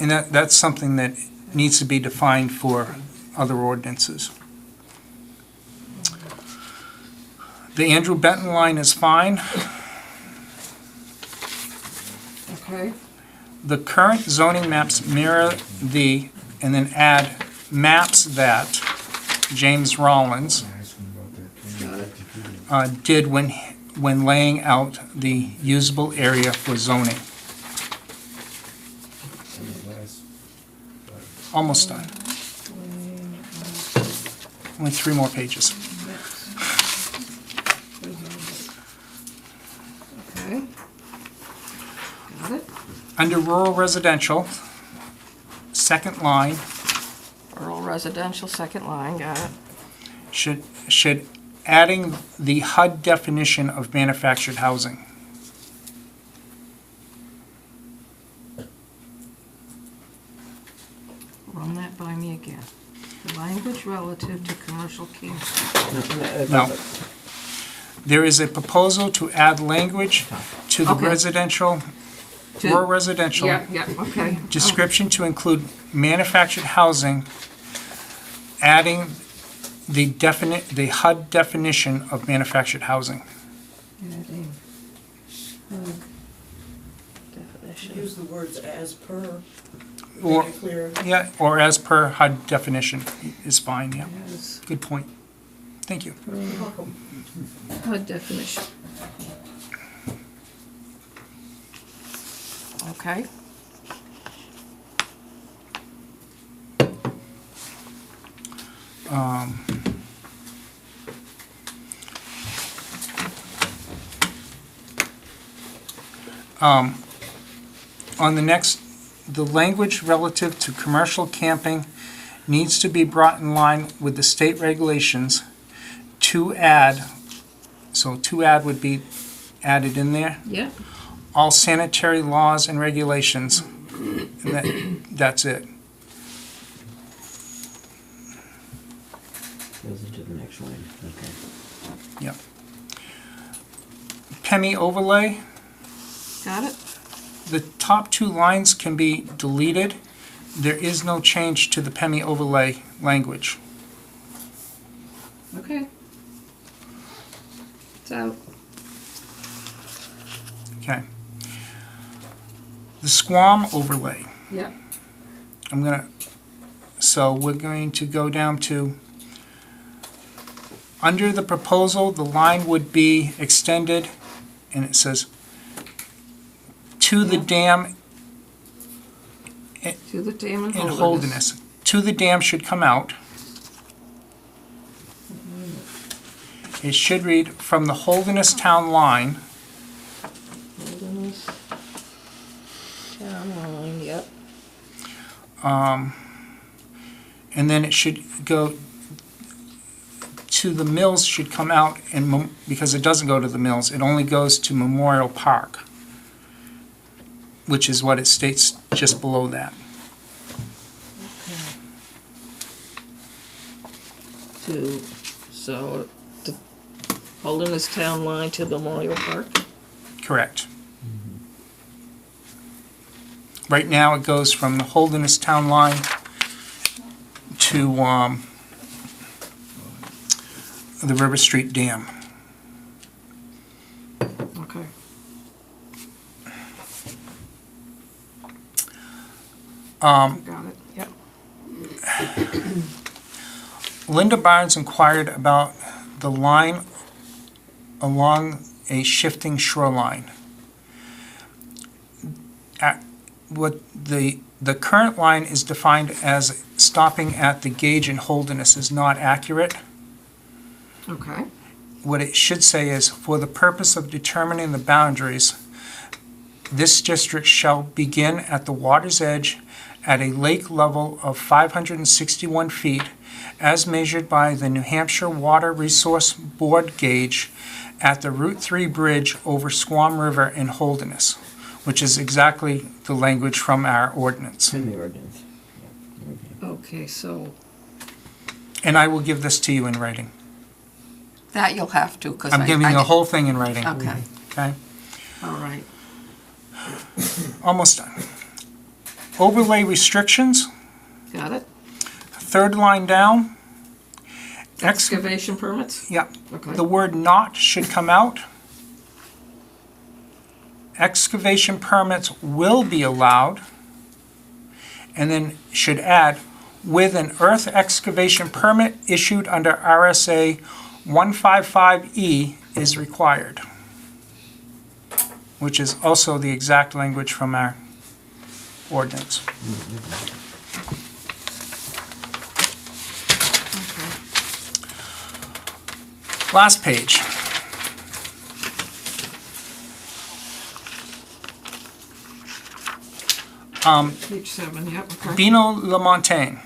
And that's something that needs to be defined for other ordinances. The Andrew Benton line is fine. Okay. The current zoning maps mirror the, and then add maps that James Rollins did when laying out the usable area for zoning. Almost done. Only 3 more pages. Okay. Got it. Under rural residential, second line Rural residential, second line, got it. should adding the HUD definition of manufactured housing. Run that by me again. The language relative to commercial camping. No. There is a proposal to add language to the Okay. residential, To- rural residential Yeah, okay. description to include manufactured housing, adding the HUD definition of manufactured housing. Adding HUD definition. Use the words as per, Or, make it clear. yeah, or as per HUD definition is fine, yeah. As Good point. Thank you. per HUD definition. Okay. On the next, the language relative to commercial camping needs to be brought in line with the state regulations to add, so to add would be added in there, Yeah, all sanitary laws and regulations, and that's it. Goes into the next line, okay. Yep. PEMI overlay, got it? the top two lines can be deleted. There is no change to the PEMI overlay language. Okay. It's out. Okay. The SQUAM overlay. Yeah. So we're going to go down to, under the proposal, the line would be extended, and it says, to the dam To the dam and in Holderness. Holderness. To the dam should come out. It should read, from the Holderness town line, Holderness. Town line, yep. and then it should go to the mills should come out, and because it doesn't go to the mills, it only goes to Memorial Park, which is what it states just below that. So the Holderness town line to Memorial Park? Correct. Right now, it goes from the Holderness town line to the River Street Dam. Okay. Got it, yep. Linda Barnes inquired about the line along a shifting shoreline. What the current line is defined as stopping at the gauge in Holderness is not accurate. Okay. What it should say is, for the purpose of determining the boundaries, this district shall begin at the water's edge at a lake level of 561 feet as measured by the New Hampshire Water Resource Board gauge at the Route 3 bridge over Squam River in Holderness, which is exactly the language from our ordinance. It's in the ordinance. Okay, so And I will give this to you in writing. that you'll have to, because I'm giving you the whole thing in writing, Okay, okay? all right. Almost done. Overlay restrictions, Got it? third line down. Excavation permits? Yeah, Okay. the word "not" should come out. Excavation permits will be allowed, and then should add, with an earth excavation permit issued under RSA 155E is required, which is also the exact language from our ordinance. Last page. Page 7, yep, okay. Bino Lamontagne.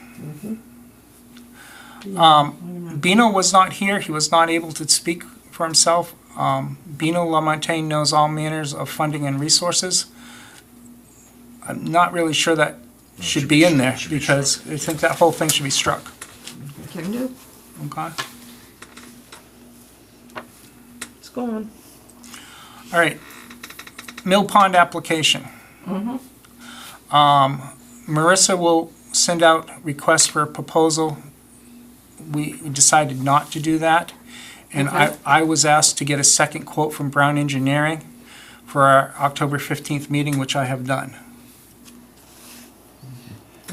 Bino was not here, he was not able to speak for himself. Bino Lamontagne knows all manners of funding and resources. I'm not really sure that should be in there, should be because I think that whole thing should be struck. Can do. Okay? It's going. All right. Mill Pond application. Marissa will send out requests for a proposal. We decided not to do that. And I was asked to get a second quote from Brown Engineering for our October 15th meeting, which I have done.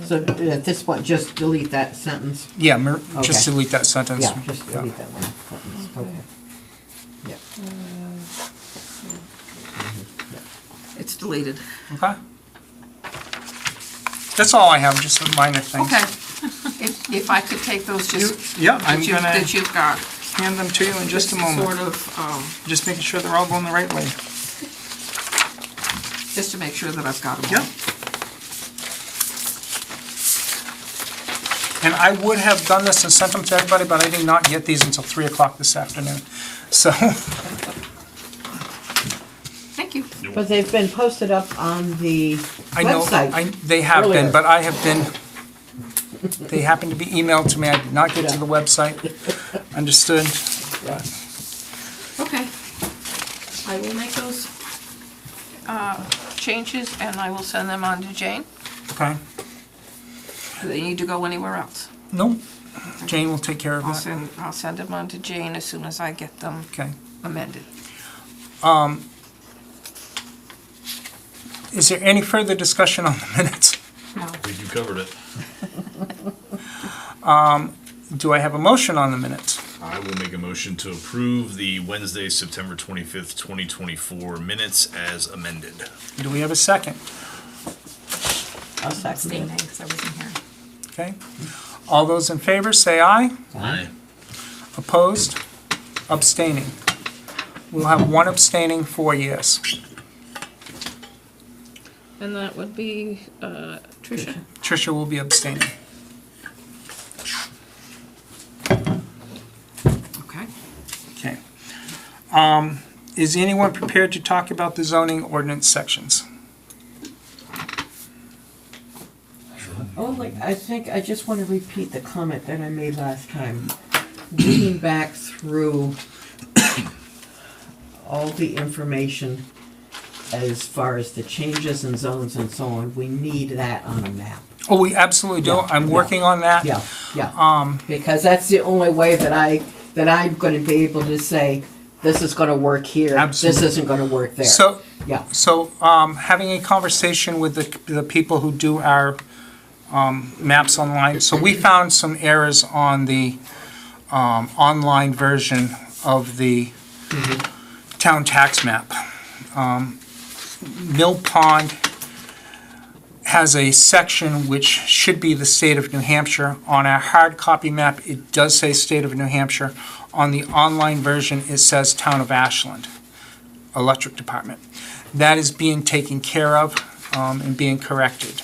So at this point, just delete that sentence. Yeah, just Okay. delete that sentence. Yeah, just delete that one sentence. Okay. Yeah. It's deleted. Okay? That's all I have, just some minor things. Okay. If I could take those just Yeah, I'm that gonna you've got. hand them to you in just a moment. Sort of, Just making sure they're all going the right way. just to make sure that I've got them Yep. all. And I would have done this and sent them to everybody, but I did not get these until 3 o'clock this afternoon. So, Thank you. But they've been posted up on the I know, website. they have been, earlier. but I have been, they happen to be emailed to me. I did not get to the website. Understood? Okay. I will make those changes and I will send them on to Jane. Okay. Do they need to go anywhere else? Nope. Jane will take care of it. I'll send them on to Jane as soon as I get them Okay. amended. Is there any further discussion on the minutes? I think you covered it. Do I have a motion on the minutes? I will make a motion to approve the Wednesday, September 25th, 2024 minutes as amended. Do we have a second? I'll second it. because I wasn't here. Okay. All those in favor, say aye. Aye. Opposed? Abstaining. We'll have one abstaining, 4 yes. And that would be Tricia. Tricia will be abstaining. Okay. Okay. Is anyone prepared to talk about the zoning ordinance sections? I just want to repeat the comment that I made last time. Reading back through all the information as far as the changes in zones and so on, we need that on a map. Oh, we absolutely do. Yeah, I'm yeah. working on that. Yeah. Because that's the only way that I'm going to be able to say, this is going to work here, Absolutely. this isn't going to work there. So, Yeah. having a conversation with the people who do our maps online. So we found some errors on the online version of the town tax map. Mill Pond has a section which should be the state of New Hampshire. On our hard copy map, it does say state of New Hampshire. On the online version, it says town of Ashland, electric department. That is being taken care of and being corrected.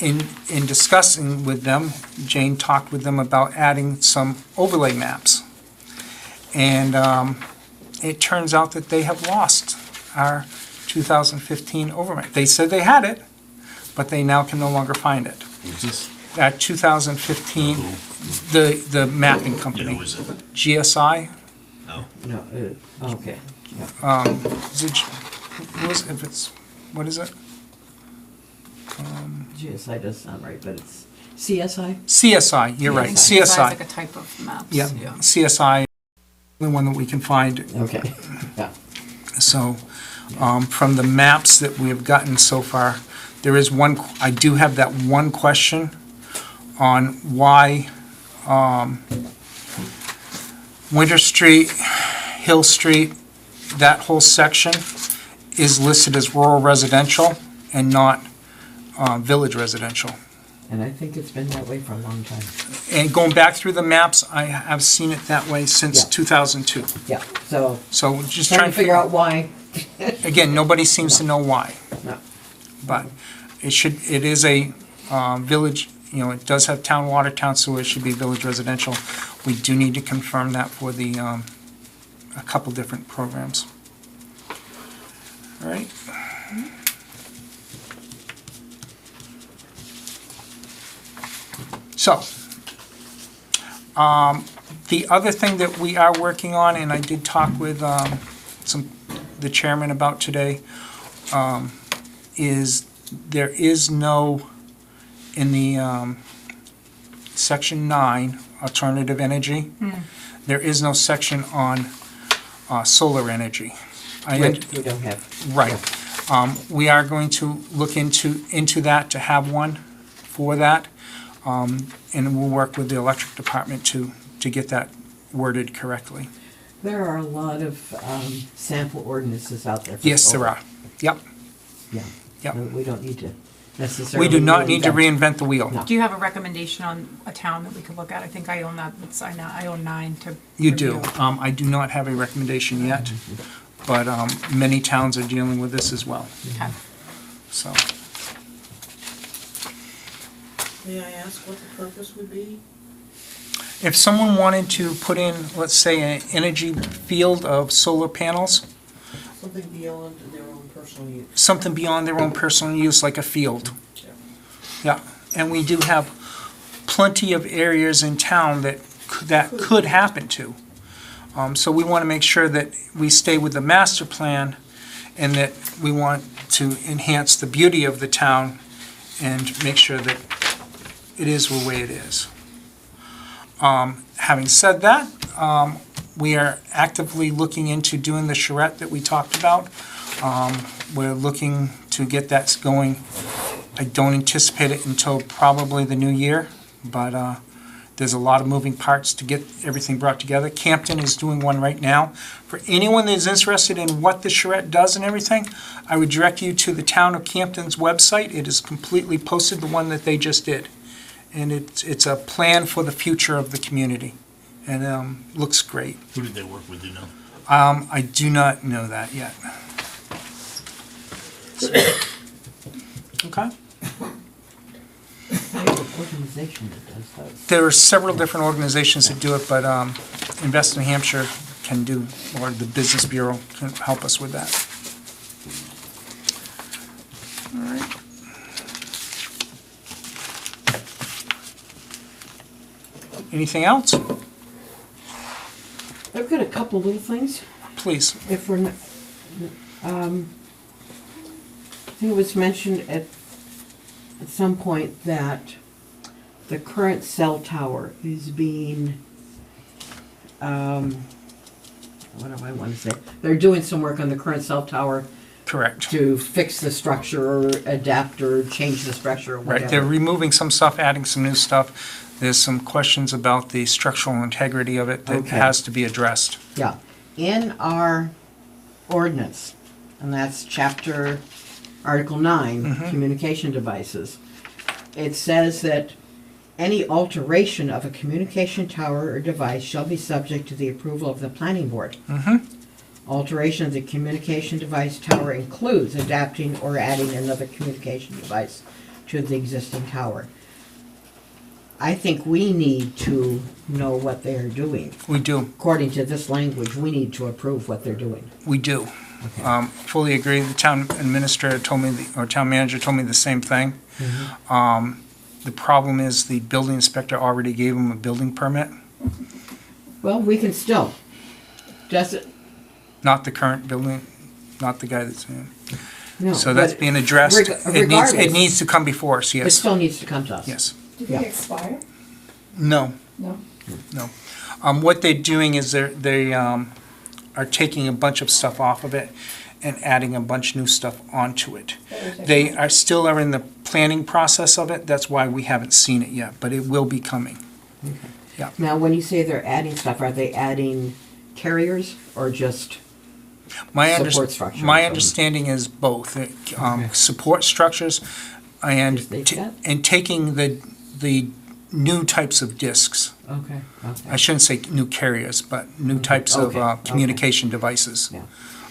In discussing with them, Jane talked with them about adding some overlay maps. And it turns out that they have lost our 2015 overlay. They said they had it, but they now can no longer find it. That 2015, the mapping company, Who is it? GSI, No, okay. is it, what is it? GSI does sound right, but it's CSI? CSI, you're right, It's like CSI. a type of maps. Yeah, CSI, the one that we can find. Okay, yeah. So, from the maps that we have gotten so far, there is one, I do have that one question on why Winter Street, Hill Street, that whole section is listed as rural residential and not village residential. And I think it's been that way for a long time. And going back through the maps, I have seen it that way since Yeah. 2002. Yeah, so So just trying to figure out why. Again, nobody seems to know why. No. But it is a village, it does have town water, town sewer, it should be village residential. We do need to confirm that for the, a couple different programs. All right. So, the other thing that we are working on, and I did talk with the chairman about today, is there is no, in the section 9, alternative energy, there is no section on solar energy. We don't have. Right. We are going to look into that, to have one for that. And we'll work with the electric department to get that worded correctly. There are a lot of sample ordinances out there. For Yes, there solar. are. Yep. Yeah. Yep. We don't need to necessarily. We do not need to reinvent. reinvent the wheel. No. Do you have a recommendation on a town that we could look at? I think I own that, I own 9 to You do. review. I do not have a recommendation yet, but many towns are dealing with this as well. Okay. So, May I ask what the purpose would be? if someone wanted to put in, let's say, an energy field of solar panels, Something beyond their own personal use? something beyond their own personal use, like a field. Yeah, and we do have plenty of areas in town that could happen to. So we want to make sure that we stay with the master plan, and that we want to enhance the beauty of the town and make sure that it is the way it is. Having said that, we are actively looking into doing the charrette that we talked about. We're looking to get that going. I don't anticipate it until probably the new year, but there's a lot of moving parts to get everything brought together. Campton is doing one right now. For anyone that is interested in what the charrette does and everything, I would direct you to the Town of Campton's website. It is completely posted, the one that they just did. And it's a plan for the future of the community, and looks great. Who did they work with, do you know? I do not know that yet. Okay. There's an organization that does those. There are several different organizations that do it, but Invest New Hampshire can do, or the Business Bureau can help us with that. All right. Anything else? I've got a couple little things. Please. If we're, I think it was mentioned at some point that the current cell tower is being, what do I want to say? They're doing some work on the current cell tower Correct. to fix the structure or adapt or change the structure or whatever. Right, they're removing some stuff, adding some new stuff. There's some questions about the structural integrity of it that Okay. has to be addressed. Yeah, in our ordinance, and that's chapter, Article 9, communication devices, it says that any alteration of a communication tower or device shall be subject to the approval of the planning board. Alteration of the communication device tower includes adapting or adding another communication device to the existing tower. I think we need to know what they are doing. We do, According to this language, we need to approve what they're doing. we do. Fully agree. The town administrator told me, or town manager told me the same thing. The problem is the building inspector already gave him a building permit, Well, we can still. Does it? not the current building, not the guy that's in. No. So that's but being addressed. It regardless, needs to come before us, It yes. still needs to come to us. Yes. Did Yeah. they expire? No. No. No. What they're doing is they are taking a bunch of stuff off of it and adding a bunch of new stuff onto it. They are still in the planning process of it. That's why we haven't seen it yet, but it will be coming. Now, when you say they're adding stuff, are they adding carriers or just support structure? My understanding is both. Support structures and Is they that? taking the new types of discs. Okay, I okay. shouldn't say new carriers, but new types of Okay, okay. communication devices. Yeah.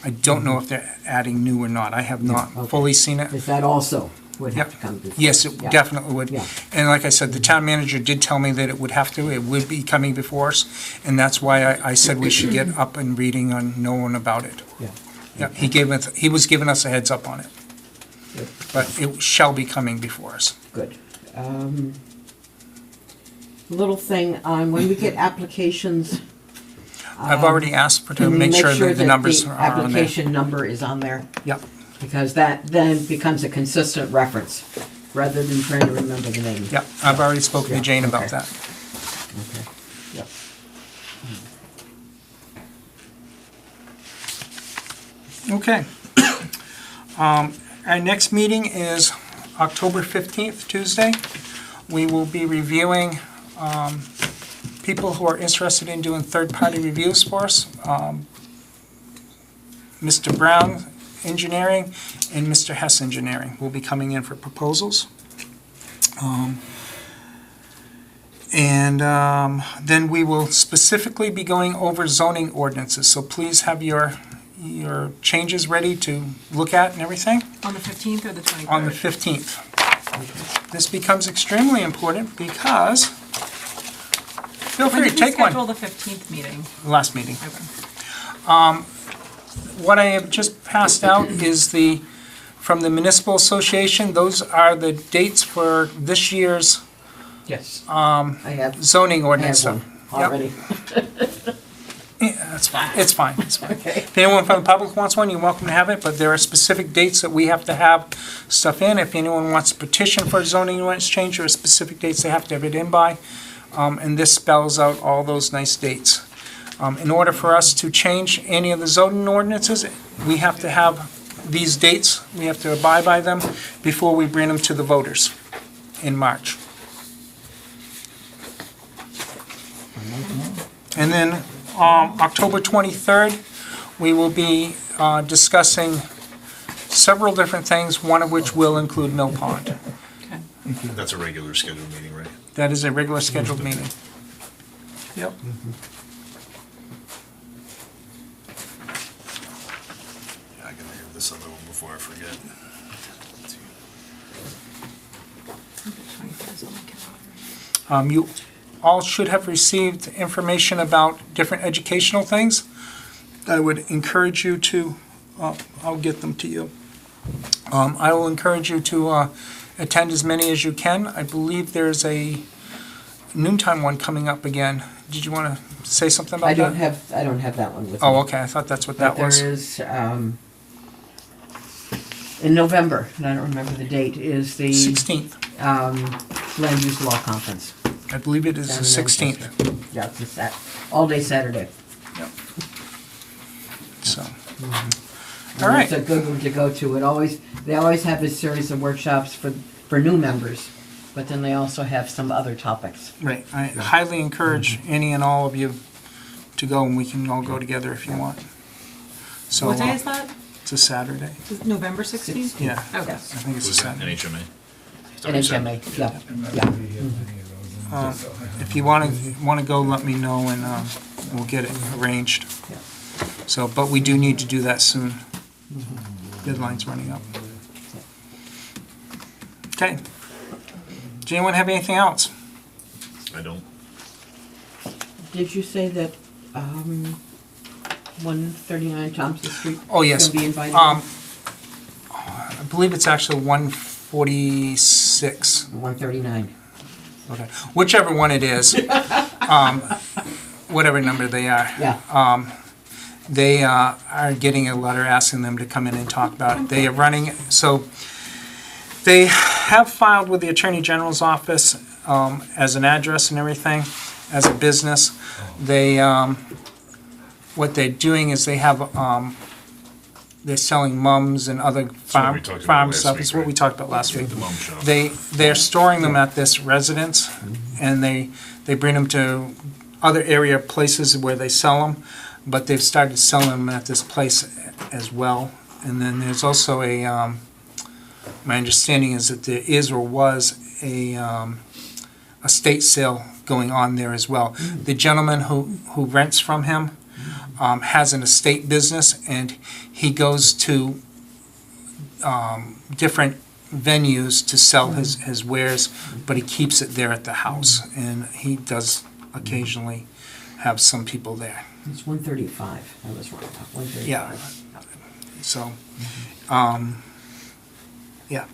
I don't know if they're adding new or not. I have not okay. fully seen it. Is that also? would have to come before. Yes, it Yeah. definitely would. Yeah. And like I said, the town manager did tell me that it would have to, it would be coming before us, and that's why I said we should get up and reading on knowing about it. Yeah. Yeah, he was giving us a heads up on it. Good. But it shall be coming before us. Good. Little thing on when we get applications. I've already asked to Can we make sure that the numbers the are on there. application number is on there? Yep, Because that then becomes a consistent reference, rather than trying to remember the name. yep, I've already spoken to Yeah, Jane about okay. that. Okay, yep. Okay. Our next meeting is October 15th, Tuesday. We will be reviewing people who are interested in doing third-party reviews for us. Mr. Brown Engineering and Mr. Hess Engineering will be coming in for proposals. Then we will specifically be going over zoning ordinances, so please have your changes ready to look at and everything On the 15th or the 23rd? on the 15th. This becomes extremely important because, feel When free did to we take one. schedule the 15th meeting? Last meeting. Okay. What I have just passed out is from the Municipal Association, those are the dates for this year's Yes. um, I have, zoning I ordinance. have one Yep. already. Yeah, that's fine, it's fine, it's fine. Okay. If anyone from the public wants one, you're welcome to have it, but there are specific dates that we have to have stuff in. If anyone wants to petition for a zoning ordinance change, there are specific dates they have to have it in by. And this spells out all those nice dates. In order for us to change any of the zoning ordinances, we have to have these dates, we have to abide by them before we bring them to the voters in March. And then October 23rd, we will be discussing several different things, one of which will include Mill Pond. Okay. That's a regular scheduled meeting, right? That is a regular scheduled meeting. Yep. Yeah, I gotta hear this other one before I forget. 23rd is on my calendar. You all should have received information about different educational things. I would encourage you to, I'll get them to you. I will encourage you to attend as many as you can. I believe there's a noontime one coming up again. Did you want to say something about that? I don't have that one with me. Oh, okay, I thought that's what that But was. there is, in November, and I don't remember the date, is the 16th. Land Use Law Conference. I believe it is down the in 16th. Manchester. Yeah, it's a all-day Saturday. So, And all right. It's a good one to go to. They always have a series of workshops for new members, but then they also have some other topics. Right, I highly encourage any and all of you to go, and we can all go together if you want. So, What day is that? It's a Saturday. Is it November 16th? Yeah, I Okay. think it's a Was that Saturday. NHMA? NHMA, yeah. If you want to go, let me know, and we'll get it arranged. Yeah. So, but we do need to do that soon. Deadline's running up. Okay. Does anyone have anything else? I don't. Did you say that 139 Thompson Street? Oh, yes. Gonna be invited? I believe it's actually 146. 139. Okay. Whichever one it is, whatever number they are. Yeah. They are getting a letter asking them to come in and talk about it. They are running, so they have filed with the Attorney General's office as an address and everything, as a business. They, what they're doing is they have, they're selling mums and other what we farm talked about farm last stuff. week, It's what right? we talked about last week. The mom shop. They're storing them at this residence, and they bring them to other area places where they sell them, but they've started selling them at this place as well. And then there's also my understanding is that there is or was a estate sale going on there as well. The gentleman who rents from him has an estate business, and he goes to different venues to sell his wares, but he keeps it there at the house, and he does occasionally have some people there. It's 135. I was wrong. 135. Yeah. So, yeah.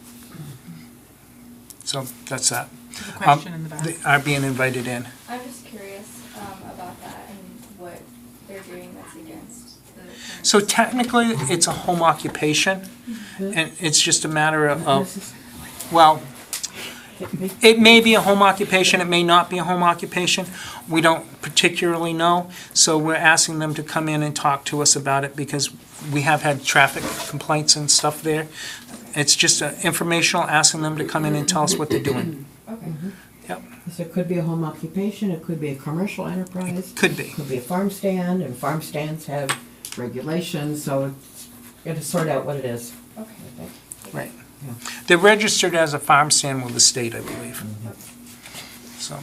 So that's that. The question in the back. They are being invited in. I'm just curious about that and what they're doing that's against the current. So technically, it's a home occupation, and it's just a matter of, well, it may be a home occupation, it may not be a home occupation. We don't particularly know, so we're asking them to come in and talk to us about it because we have had traffic complaints and stuff there. It's just informational, asking them to come in and tell us what they're doing. Okay. Yep, So it could be a home occupation, it could be a commercial enterprise. could be. It could be a farm stand, and farm stands have regulations, so you have to sort out what it is. Okay. Right. Yeah. They're registered as a farm stand with the state, I believe. So,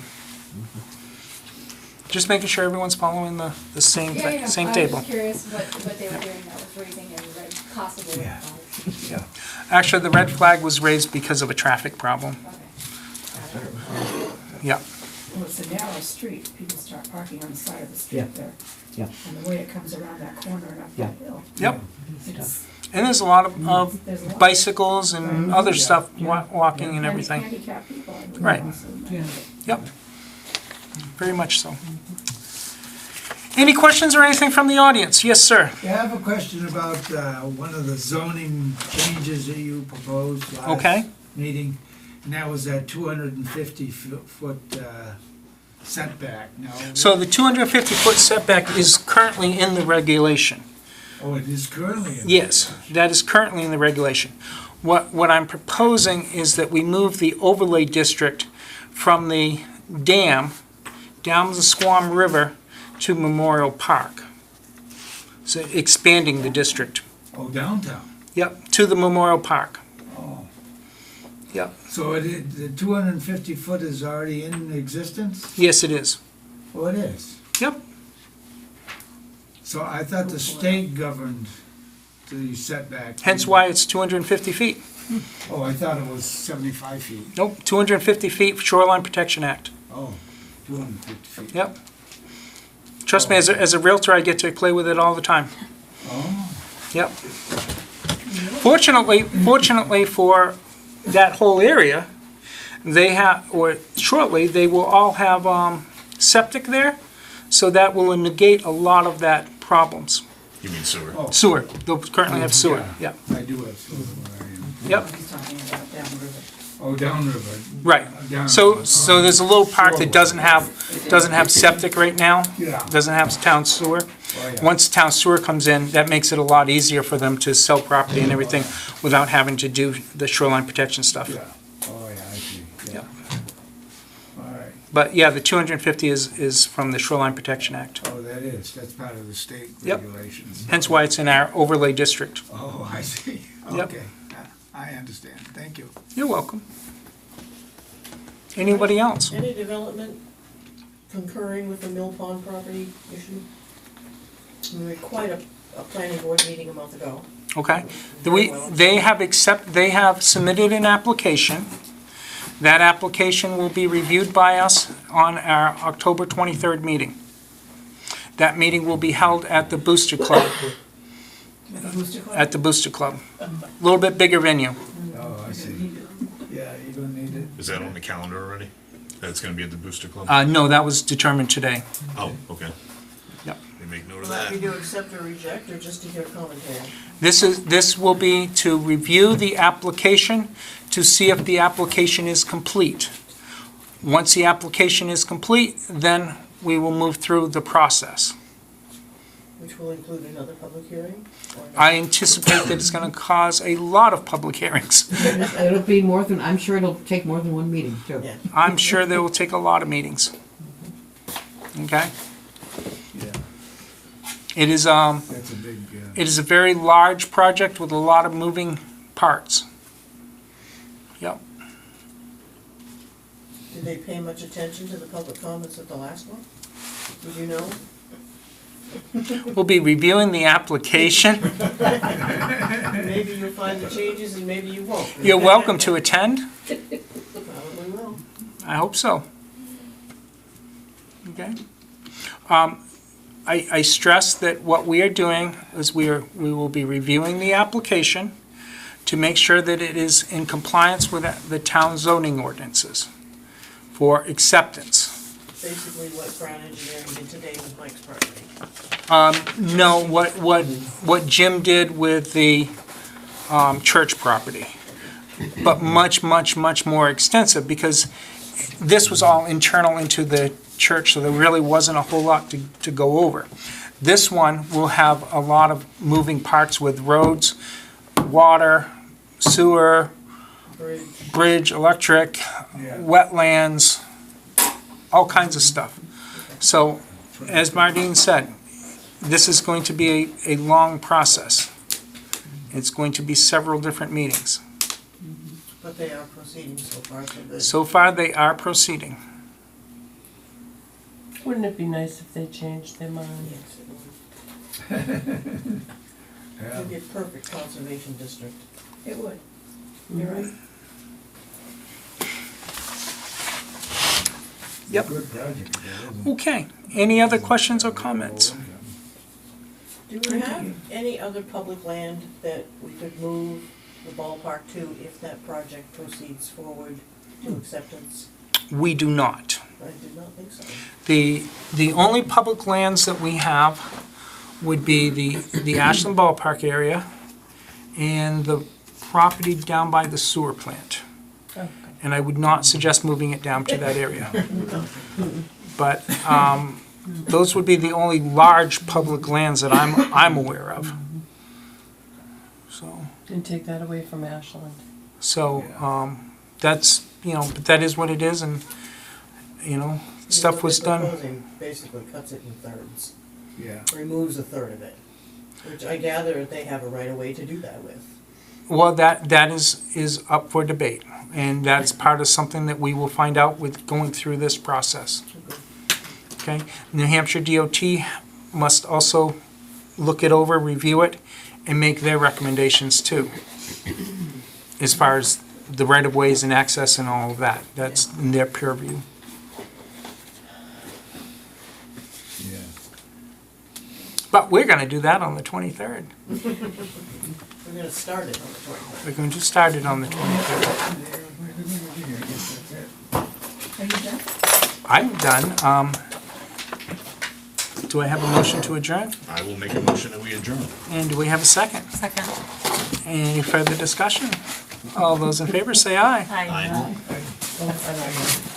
just making sure everyone's following the same, Yeah. same I table. was just curious what they were doing that was raising any red, possible red flags. Yeah. Actually, the red flag was raised because of a traffic problem. Okay. Yeah, Well, it's a narrow street, people start parking on the side of the Yeah. street there. Yeah. And the way it comes around that corner and up Yeah. that hill. yep. It's, And there's a lot of there's a lot. bicycles and other stuff, Yeah. walking and And everything. handicapped people, I believe, Right. also. Yeah. Yep. Very much so. Any questions or anything from the audience? Yes, sir. Yeah, I have a question about one of the zoning changes that you proposed Okay. last meeting, and that was that 250-foot setback. Now, So the 250-foot setback is currently in the regulation. oh, it is currently in. Yes, that is currently in the regulation. What I'm proposing is that we move the overlay district from the dam down the Squam River to Memorial Park. So expanding the district. Oh, downtown. Yep, to the Memorial Park. Oh, Yep, so the 250-foot is already in existence? yes, it is. Oh, it is. Yep. So I thought the state governed the setback. Hence why it's 250 feet. Oh, I thought it was 75 feet. Nope, 250 feet Shoreline Protection Act. Oh, 250 feet. Yep. Trust me, as a realtor, I get to play with it all the time. Oh, Yep. Fortunately for that whole area, they have, or shortly, they will all have septic there, so that will negate a lot of that problems. You mean sewer? oh, Sewer, they'll currently have sewer, yeah. I do have sewer where I am. Yep, He's talking about downriver. Oh, downriver. right. Down- So there's a little part that doesn't have septic right now, Yeah. doesn't have town sewer. Oh, yeah. Once town sewer comes in, that makes it a lot easier for them to sell property and everything without having to do the shoreline protection stuff. Yeah, oh, yeah, I see, yeah. Yep. All right, But yeah, the 250 is from the Shoreline Protection Act. oh, that's part of the state Yep. regulations. Hence why it's in our overlay district. Oh, I see, Yep. okay, I understand, thank you. You're welcome. Anybody else? Any development concurring with the Mill Pond property issue? We had quite a planning board meeting a month ago. Okay. They have submitted an application. That application will be reviewed by us on our October 23rd meeting. That meeting will be held at the Booster Club. At the Booster Club. A little bit bigger venue. Oh, I see, yeah, you don't need it. Is that on the calendar already? That it's gonna be at the Booster Club? No, that was determined today. Oh, okay. Yep. They make note of Will that be that. to accept or reject, or just to hear commentary? This will be to review the application to see if the application is complete. Once the application is complete, then we will move through the process. Which will include another public hearing? Or not? I anticipate that it's going to cause a lot of public hearings. It'll be more than, I'm sure it'll take more than one meeting, too. Yeah. I'm sure they will take a lot of meetings. Okay? Yeah, It is, that's a big, it is a very large project with a lot of moving parts. Yep. Did they pay much attention to the public comments at the last one? Did you know? We'll be reviewing the application. Maybe you'll find the changes and maybe you won't. You're welcome to attend. Probably will. I hope so. Okay. I stress that what we are doing is we will be reviewing the application to make sure that it is in compliance with the town zoning ordinances for acceptance. Basically what Brown Engineering did today with Mike's property. No, what Jim did with the church property, but much more extensive, because this was all internal into the church, so there really wasn't a whole lot to go over. This one will have a lot of moving parts with roads, water, sewer, bridge, electric, wetlands, all kinds of stuff. So, as Mardine said, this is going to be a long process. It's going to be several different meetings. But they are proceeding so far, so good. So far, they are proceeding. Wouldn't it be nice if they changed their mind? Yes, it would. It'd be a perfect conservation district. It would. You're right. Yep. Good project. Okay, any other questions or comments? Do we have any other public land that we could move the ballpark to if that project proceeds forward to acceptance? We do not. I did not think so. The only public lands that we have would be the Ashland Ballpark area and the property down by the sewer plant. Okay. And I would not suggest moving it down to that area. But those would be the only large public lands that I'm aware of. So, And take that away from Ashland. that's, but that is what it is, and, stuff was What they're done. proposing basically cuts it in thirds, Yeah. removes a third of it, which I gather they have a right of way to do that with. Well, that is up for debate, and that's part of something that we will find out with going through this process. Okay? New Hampshire DOT must also look it over, review it, and make their recommendations too, as far as the right-of-ways and access and all of that. That's in their purview. Yeah. But we're gonna do that on the 23rd. We're gonna start it on the 23rd. We're going to start it on the 23rd. Are you done? I'm done. Do I have a motion to adjourn? I will make a motion that we adjourn. And do we have a second? Second. Any further discussion? All those in favor say aye. Aye. Oh, I don't know.